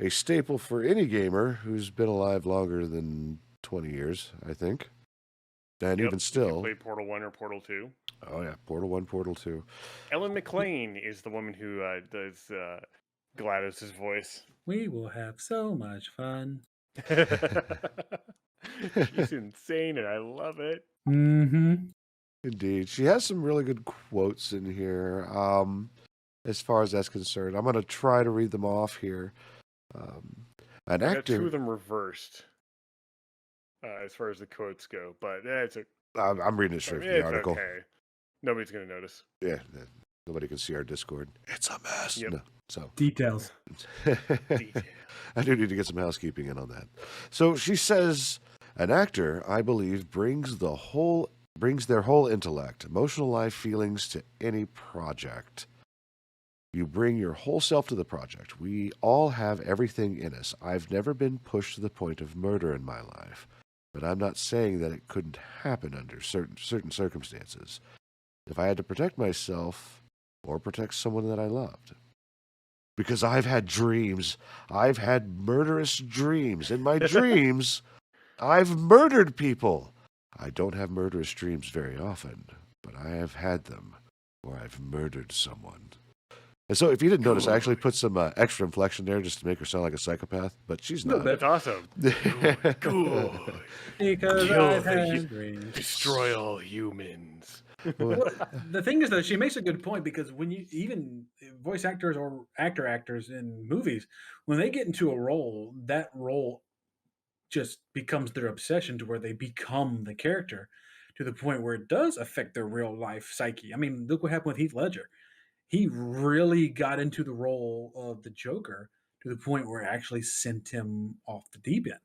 staple for any gamer who's been alive longer than 20 years, I think. And even still, play Portal 1 or Portal 2. Oh yeah, Portal 1, Portal 2. Ellen McLean is the woman who does GlaDOS' voice. We will have so much fun. She's insane, and I love it. Mm-hmm. Indeed. She has some really good quotes in here, as far as that's concerned. I'm going to try to read them off here. An I actor... got two of them reversed, as far as the quotes go, but it's a... I'm reading it straight from the article. Okay. Nobody's going to notice. Yeah, nobody can see our Discord. It's a mess. Yep. No, so Details. I do need to get some housekeeping in on that. So she says, an actor, I believe, brings their whole intellect, emotional life, feelings to any project. You bring your whole self to the project. We all have everything in us. I've never been pushed to the point of murder in my life, but I'm not saying that it couldn't happen under certain circumstances. If I had to protect myself or protect someone that I loved. Because I've had dreams. I've had murderous dreams. In my dreams, I've murdered people. I don't have murderous dreams very often, but I have had them where I've murdered someone. And so if you didn't notice, I actually put some extra inflection there just to make her sound like a psychopath, but she's not. That's awesome. Good. Because I've had dreams. Destroy all humans. Well, the thing is, though, she makes a good point because when you even voice actors or actors in movies, when they get into a role, that role just becomes their obsession to where they become the character. to the point where it does affect their real life psyche. I mean, look what happened with Heath Ledger. He really got into the role of the Joker to the point where it actually sent him off the deep end.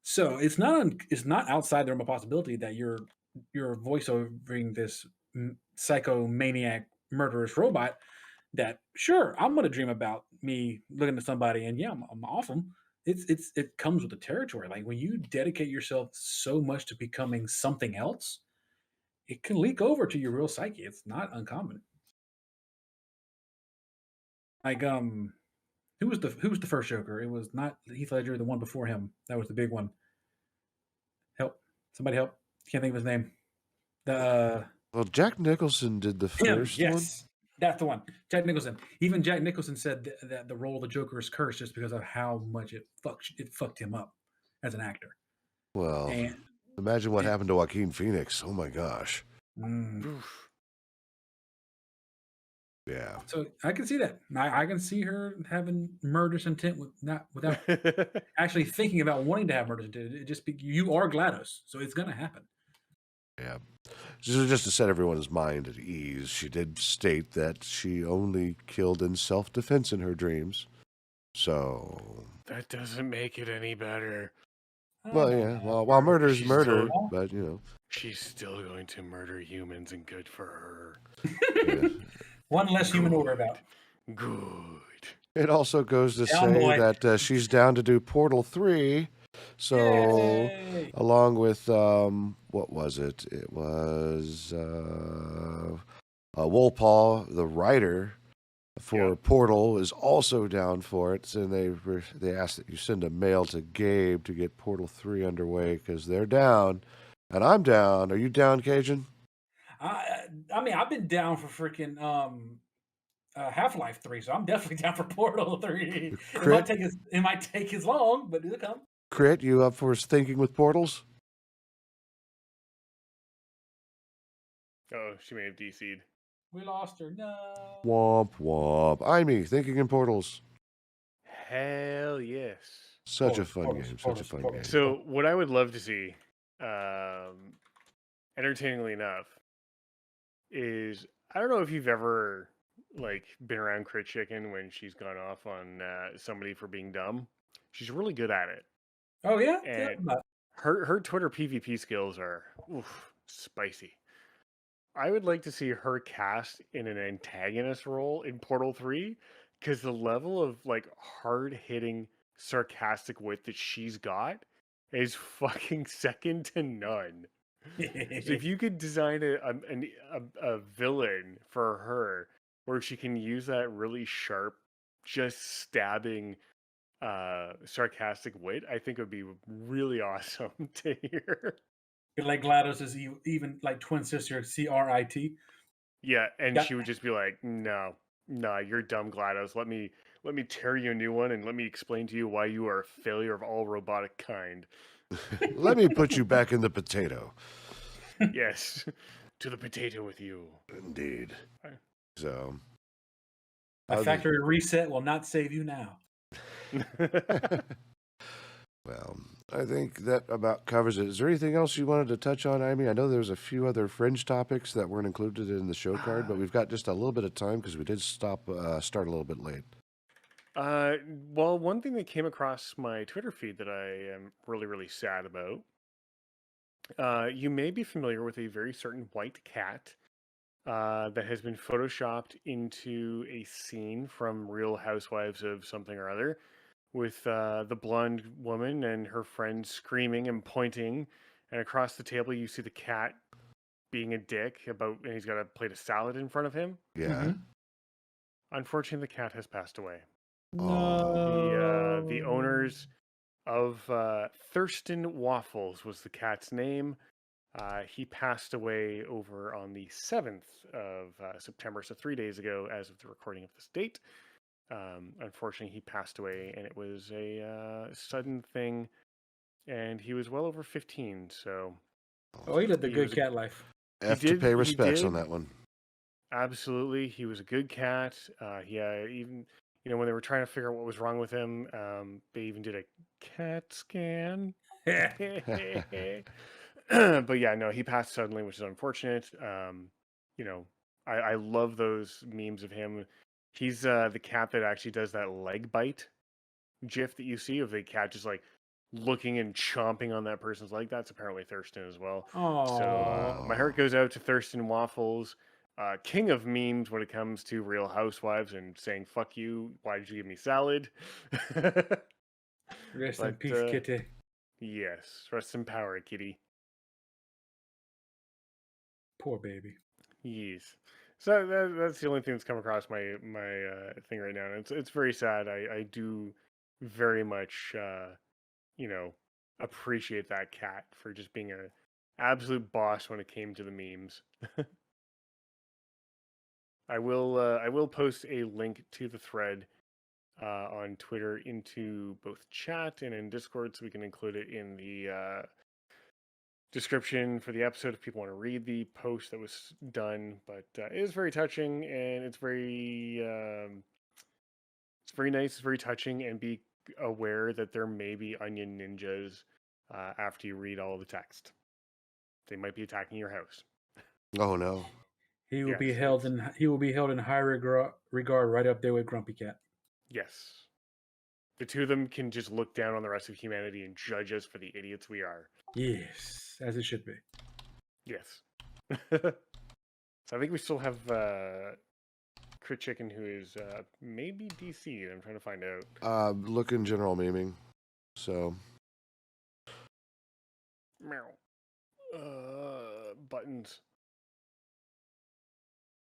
So it's not outside the realm of possibility that you're voiceovering this psychomaniac murderous robot. That sure, I'm gonna dream about me looking at somebody and yeah, I'm awesome. It comes with the territory. Like when you dedicate yourself so much to becoming something else, it can leak over to your real psyche. It's not uncommon. Like who was the first Joker? It was not Heath Ledger, the one before him. That was the big one. Help. Somebody help. Can't think of his name. The Well, Jack Nicholson did the him, first one. yes. That's the one. Jack Nicholson. Even Jack Nicholson said that the role of the Joker is cursed just because of how much it fucked him up as an actor. Well, And imagine what happened to Joaquin Phoenix. Oh my gosh. Oof. Yeah. So I can see that. I can see her having murderous intent without actually thinking about wanting to have murderous intent. It just you are GLaDOS, so it's gonna happen. Yeah. So just to set everyone's mind at ease, she did state that she only killed in self-defense in her dreams. So, That doesn't make it any better. well, yeah. Well, while murder is She's murder, still- but you know, She's still going to murder humans, and good for her. yeah. One less human to worry about. Good. It also goes to Down, say boy. that she's down to do Portal 3. So, Yay! along with, what was it? It was Wolpaw, the writer for Yep. Portal, is also down for it. And they asked that you send a mail to Gabe to get Portal 3 underway because they're down. And I'm down. Are you down, Cajun? I mean, I've been down for freaking Half-Life 3, so I'm definitely down for Portal 3. Crit? It might take as long, but it'll come. Crit, you up for thinking with portals? Oh, she may have DC'd. We lost her. No. Womp womp. I'm me, thinking in portals. Hell yes. Such a Portals, fun portals, game. Such a portals, fun portals. game. So, what I would love to see, entertainingly enough, is I don't know if you've ever been around Crit Chicken when she's gone off on somebody for being dumb. She's really good at it, Oh yeah. and Yeah. her Twitter PvP skills are spicy. I would like to see her cast in an antagonist role in Portal 3 because the level of hard hitting sarcastic wit that she's got is fucking second to none. So if you could design a villain for her where she can use that really sharp, just stabbing sarcastic wit, I think it would be really awesome to hear. Like GLaDOS is even like twin sister CRIT. Yeah, and Yeah. she would just be like, "No, no, you're dumb, GLaDOS. Let me tear you a new one, and let me explain to you why you are a failure of all robotic kind." Let me put you back in the potato. Yes, to the potato with you. Indeed. Right. So, A factory reset will not save you now. well, I think that about covers it. Is there anything else you wanted to touch on, Amy? I know there's a few other fringe topics that weren't included in the show card, but we've got just a little bit of time because we did start a little bit late. Well, one thing that came across my Twitter feed that I am really, really sad about. You may be familiar with a very certain white cat that has been photoshopped into a scene from Real Housewives of something or other, with the blonde woman and her friend screaming and pointing, and across the table you see the cat being a dick and he's got a plate of salad in front of him. Yeah. Unfortunately, the cat has passed away. No. The owners of Thurston Waffles was the cat's name. He passed away over on the 7th of September, so 3 days ago as of the recording of this date. Unfortunately, he passed away, and it was a sudden thing, and he was well over 15, so... Oh, he lived the He good was a- cat life. Have He to did- pay he respects on did. that one. Absolutely, he was a good cat. Even when they were trying to figure out what was wrong with him, they even did a CAT scan. But yeah, no, he passed suddenly, which is unfortunate. You know, I love those memes of him. He's the cat that actually does that leg bite gif that you see of the cat just like looking and chomping on that person's leg. That's apparently Thurston as well. So my heart Oh. goes out to Thurston Waffles, king of memes when it comes to Real Housewives and saying "fuck you." Why did you give me salad? Rest in But peace, Kitty. yes, rest in power, kitty. Poor baby. Yes. So that's the only thing that's come across my thing right now. And it's very sad. I do very much you know appreciate that cat for just being a absolute boss when it came to the memes. I will post a link to the thread on Twitter into both chat and in Discord so we can include it in the description for the episode if people want to read the post that was done. But it is very touching and it's very nice. It's very touching, and be aware that there may be onion ninjas after you read all the text. They might be attacking your house. Oh no. He will be Yes, held in high regard right up there with Grumpy Cat. Yes. The two of them can just look down on the rest of humanity and judge us for the idiots we are. Yes, as it should be. Yes. So I think we still have Crit Chicken, who is maybe DC. I'm trying to find out. Looking general memeing. So Meow. Buttons.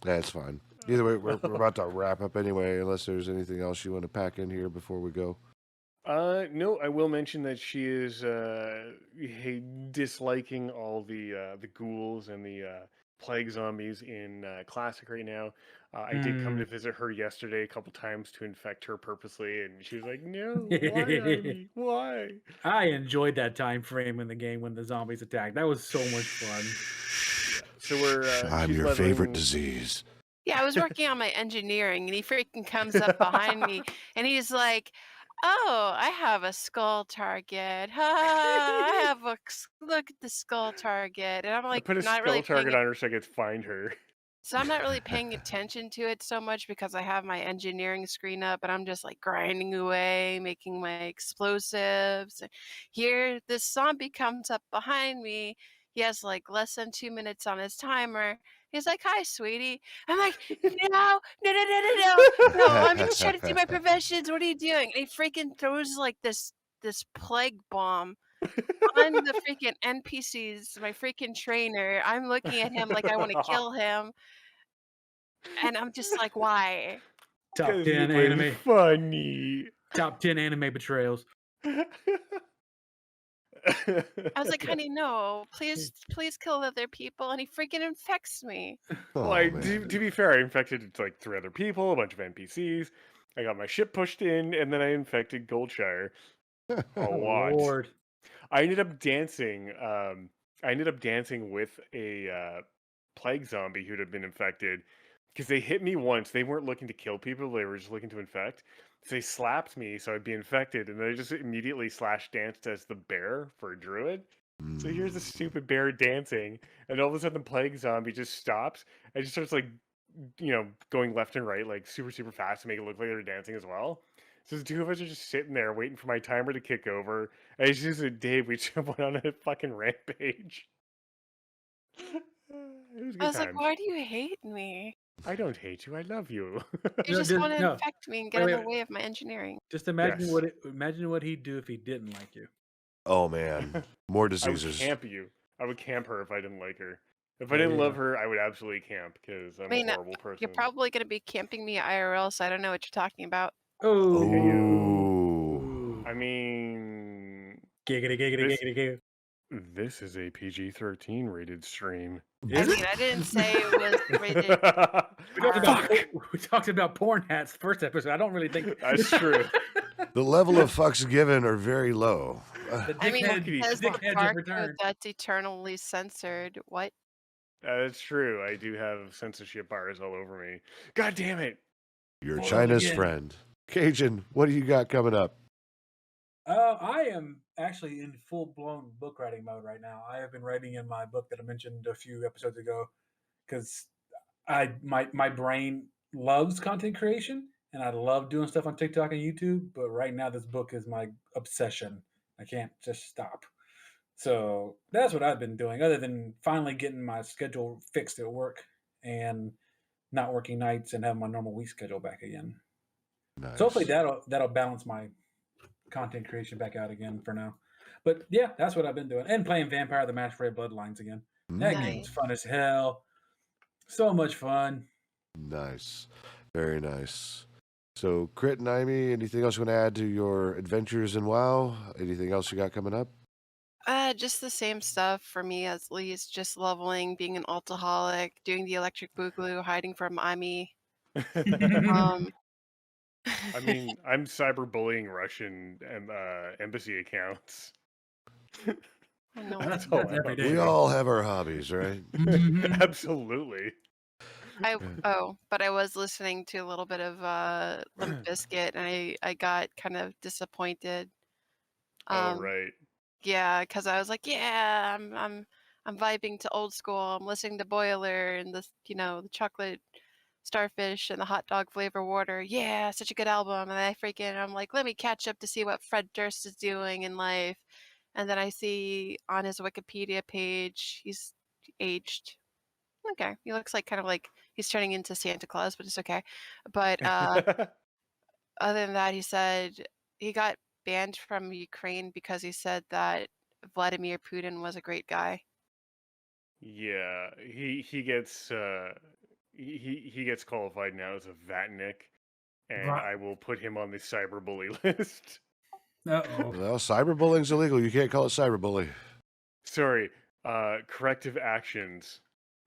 that's fine. Either way, we're about to wrap up anyway, unless there's anything else you want to pack in here before we go. No, I will mention that she is disliking all the ghouls and the plague zombies in Classic right now. I did come to visit her yesterday a couple times to infect her purposely, and she was like, "No, why, Army? Why?" I enjoyed that time frame in the game when the zombies attacked. That was so much fun. So we're I'm she's your favorite leveling- disease. Yeah, I was working on my engineering, and he freaking comes up behind me, and he's like, "Oh, I have a skull target. Ha! I have a look at the skull target," and I'm I like, put a not skull really target paying. on her so I could find her. So I'm not really paying attention to it so much because I have my engineering screen up, and I'm just like grinding away, making my explosives. And here, this zombie comes up behind me. He has like less than 2 minutes on his timer. He's like, "Hi, sweetie." I'm like, no, I'm just trying to do my professions. What are you doing? And he freaking throws like this plague bomb on the freaking NPCs, my freaking trainer. I'm looking at him like I want to kill him. And I'm just like, why? Top 'Cause 10 it was anime. funny. Top 10 anime betrayals. I was like, honey, no, please kill other people. And he freaking infects me. Oh, Like, man. to be fair, I infected like 3 other people, a bunch of NPCs. I got my ship pushed in, and then I infected Goldshire a Oh, lot. Lord. I ended up dancing. I ended up dancing with a plague zombie who'd have been infected because they hit me once. They weren't looking to kill people; they were just looking to infect. So they slapped me, so I'd be infected, and then I just immediately slash danced as the bear for a druid. So here's the stupid bear dancing, and all of a sudden the plague zombie just stops and just starts like, going left and right, like super fast to make it look like they're dancing as well. So the two of us are just sitting there waiting for my timer to kick over. And it's just a day we just went on a fucking rampage. It was I good was like, times. why do you hate me? I don't hate you. I love you. You No, just just- want to no. infect me and get Wait, in the wait. way of my engineering. Just imagine Yes. imagine what he'd do if he didn't like you. Oh man, more I would diseases. camp you. I would camp her if I didn't like her. If I There didn't you love go. her, I would absolutely camp because I'm I mean, a horrible person. you're probably going to be camping me IRL, so I don't know what you're talking about. Oh. Ooh. I mean, Giggity, giggity, This- giggity, giggity. this is a PG-13 rated stream. I Is it? mean, I didn't say it was rated. We talked about porn hats first episode. I don't really think That's true. The level of fucks given are very low. the I mean, dickhead- it says the dickheads have barcode returned. that's eternally censored. What? That's true. I do have censorship bars all over me. God damn it. Your Well, China's again. friend. Cajun, what do you got coming up? I am actually in full blown book writing mode right now. I have been writing in my book that I mentioned a few episodes ago because my brain loves content creation and I love doing stuff on TikTok and YouTube. But right now, this book is my obsession. I can't just stop. So that's what I've been doing, other than finally getting my schedule fixed at work and not working nights and having my normal week schedule back again. So hopefully Nice. that'll balance my content creation back out again for now. But yeah, that's what I've been doing. And playing Vampire the Masquerade Bloodlines again. That game was Nice. fun as hell. So much fun. Nice. Very nice. So, Crit and Amy, anything else you want to add to your adventures in WoW? Anything else you got coming up? Just the same stuff for me, at least. Just leveling, being an alcoholic, doing the electric boogaloo, hiding from Amy. Um, I mean, I'm cyberbullying Russian embassy accounts. I know. That's all every I day. We all have our hobbies, right? Mhm. Absolutely. But I was listening to a little bit of Limp Bizkit, and I got kind of disappointed. Oh, Um, right. yeah, because I was like, yeah, I'm vibing to old school. I'm listening to Boiler and the chocolate starfish and the hot dog flavor water. Yeah, such a good album. And I'm like, let me catch up to see what Fred Durst is doing in life. And then I see on his Wikipedia page, he's aged. Okay, he looks like kind of like he's turning into Santa Claus, but it's okay. But other than that, he said he got banned from Ukraine because he said that Vladimir Putin was a great guy. Yeah, he gets he gets qualified now as a Vatnik, and Right. I will put him on the cyberbully list. Uh-oh. Well, cyberbullying's illegal. You can't call it cyberbully. Sorry, corrective actions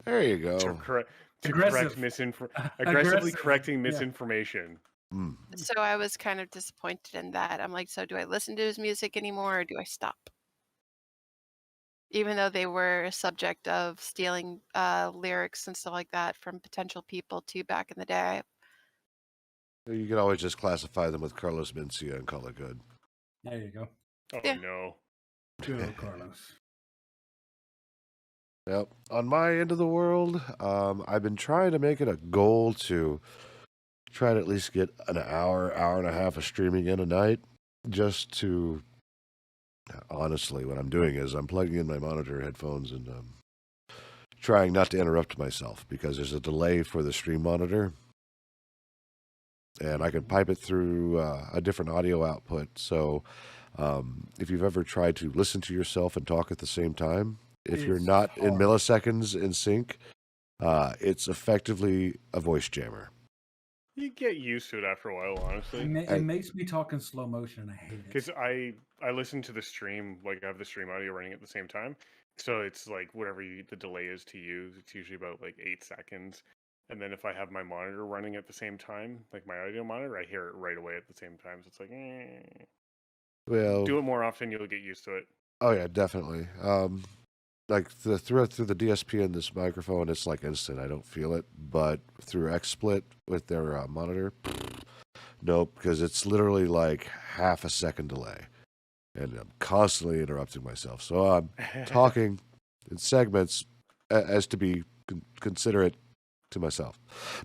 There you to go. correct Aggressive. aggressively Aggressive. correcting Yeah. misinformation. Mm. So I was kind of disappointed in that. I'm like, so do I listen to his music anymore or do I stop? Even though they were a subject of stealing lyrics and stuff like that from potential people too back in the day. You can always just classify them with Carlos Mencia and call it good. There you go. Oh Yeah. no. Good old Carlos. Yep. On my end of the world, I've been trying to make it a goal to try to at least get an hour, hour and a half of streaming in a night. Just to, honestly, what I'm doing is I'm plugging in my monitor headphones and trying not to interrupt myself because there's a delay for the stream monitor. And I can pipe it through a different audio output. So if you've ever tried to listen to yourself and talk at the same time, if you're It's not in hard. milliseconds in sync, it's effectively a voice jammer. You get used to it after a while, honestly. It makes me talk in slow motion and I hate it. Because I listen to the stream, like I have the stream audio running at the same time. So it's like whatever the delay is to use, it's usually about like 8 seconds. And then if I have my monitor running at the same time, like my audio monitor, I hear it right away at the same time. So it's like, Well, do it more often, you'll get used to it. oh yeah, definitely. Like through the DSP in this microphone, it's like instant. I don't feel it, but through XSplit with their monitor, nope, because it's literally like half a second delay, and I'm constantly interrupting myself. So I'm talking in segments as to be considerate to myself.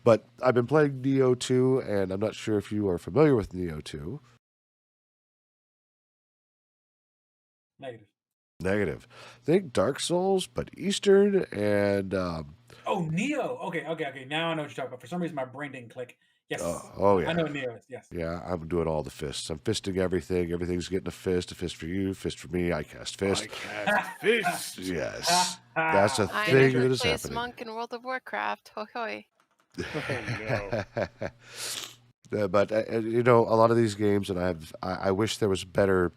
But I've been playing Neo 2, and I'm not sure if you are familiar with Neo 2. Negative. Think Dark Souls, but Eastern, and Oh, Neo. Okay. Now I know what you're talking about. For some reason, my brain didn't click. Yes. oh yeah, I know what Neo is. Yes. yeah. I'm doing all the fists. I'm fisting everything. Everything's getting a fist for you, a fist for me. I cast fist. I cast fists. Yes, that's a I thing never that is plays happening. monk in World of Warcraft. Hoi hoi. no. But you know, a lot of these games, and I wish there was better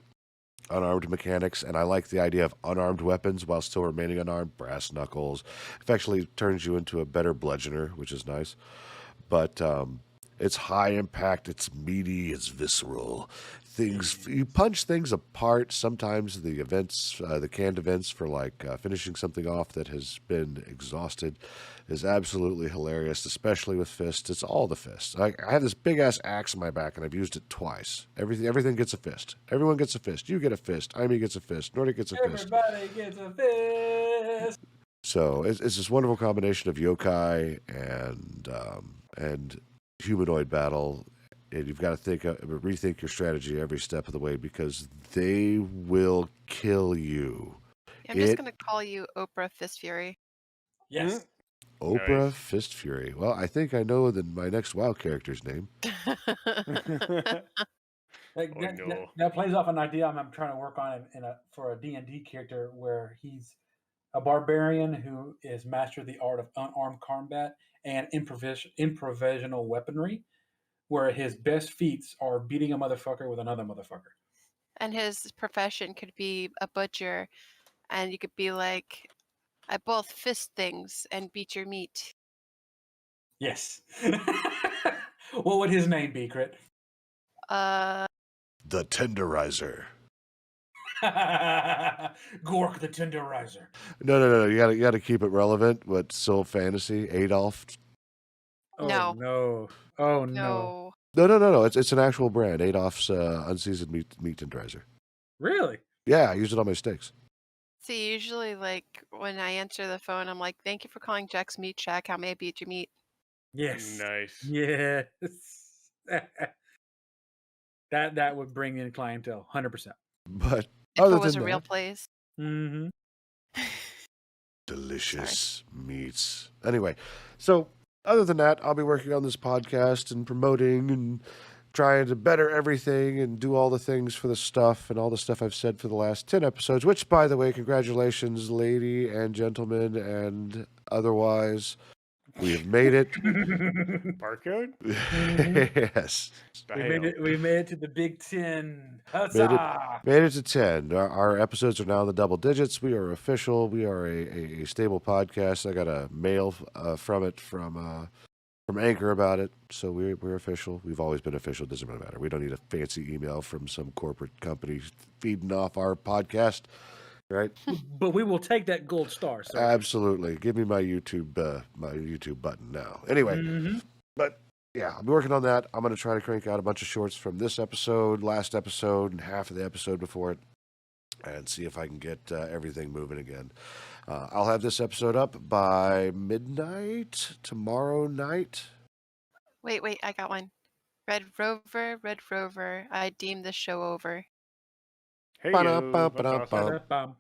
unarmed mechanics, and I like the idea of unarmed weapons while still remaining unarmed. Brass knuckles. It actually turns you into a better bludgeoner, which is nice. But it's high impact, it's meaty, it's visceral. you punch things apart. Sometimes the events, the canned events for like finishing something off that has been exhausted is absolutely hilarious, especially with fists. It's all the fists. I have this big ass axe in my back, and I've used it twice. Everything gets a fist. Everyone gets a fist. You get a fist. Amy gets a fist. Nordic gets a fist. Everybody gets a fist. So it's this wonderful combination of yokai and humanoid battle. And you've got to rethink your strategy every step of the way because they will kill you. I'm just going to call you Oprah Fist Fury. Yes. Oprah Nice. Fist Fury. Well, I think I know my next WoW character's name. That plays off an idea I'm trying to work on for a D&D character where he's a barbarian who is master of the art of unarmed combat and improvisational weaponry, where his best feats are beating a motherfucker with another motherfucker. And his profession could be a butcher, and you could be like, I both fist things and beat your meat. Yes. What would his name be, Crit? The Tenderizer. Gork the Tenderizer. No. You got to keep it relevant, but still fantasy. Adolf. Oh, No. no. Oh, no. No. It's an actual brand. Adolf's unseasoned meat tenderizer. Really? Yeah, I use it on my steaks. See, usually, like, when I answer the phone, I'm like, thank you for calling Jack's Meat Shack. How may I beat your meat? Yes. Nice. Yes. That would bring in clientele, 100%. But If it was a real place. Mm-hmm. Delicious meats. Anyway, so other than that, I'll be working on this podcast and promoting and trying to better everything and do all the things for the stuff and all the stuff I've said for the last 10 episodes, which, by the way, congratulations, lady and gentlemen and otherwise. We have made it. Barcode? Yes. We made it to the Big 10. Huzzah! Made it to 10. Our episodes are now in the double digits. We are official. We are a stable podcast. I got a mail from Anchor about it. So we're official. We've always been official. Doesn't really matter. We don't need a fancy email from some corporate company feeding off our podcast. Right? But we will take that gold star. Sir. Absolutely. Give me my YouTube button now. Anyway, but yeah, I'll be working on that. I'm going to try to crank out a bunch of shorts from this episode, last episode, and half of the episode before it, and see if I can get everything moving again. I'll have this episode up by midnight tomorrow night. Wait, I got one. Red Rover, I deem the show over. Hey, Ba-da-ba-ba-da-ba.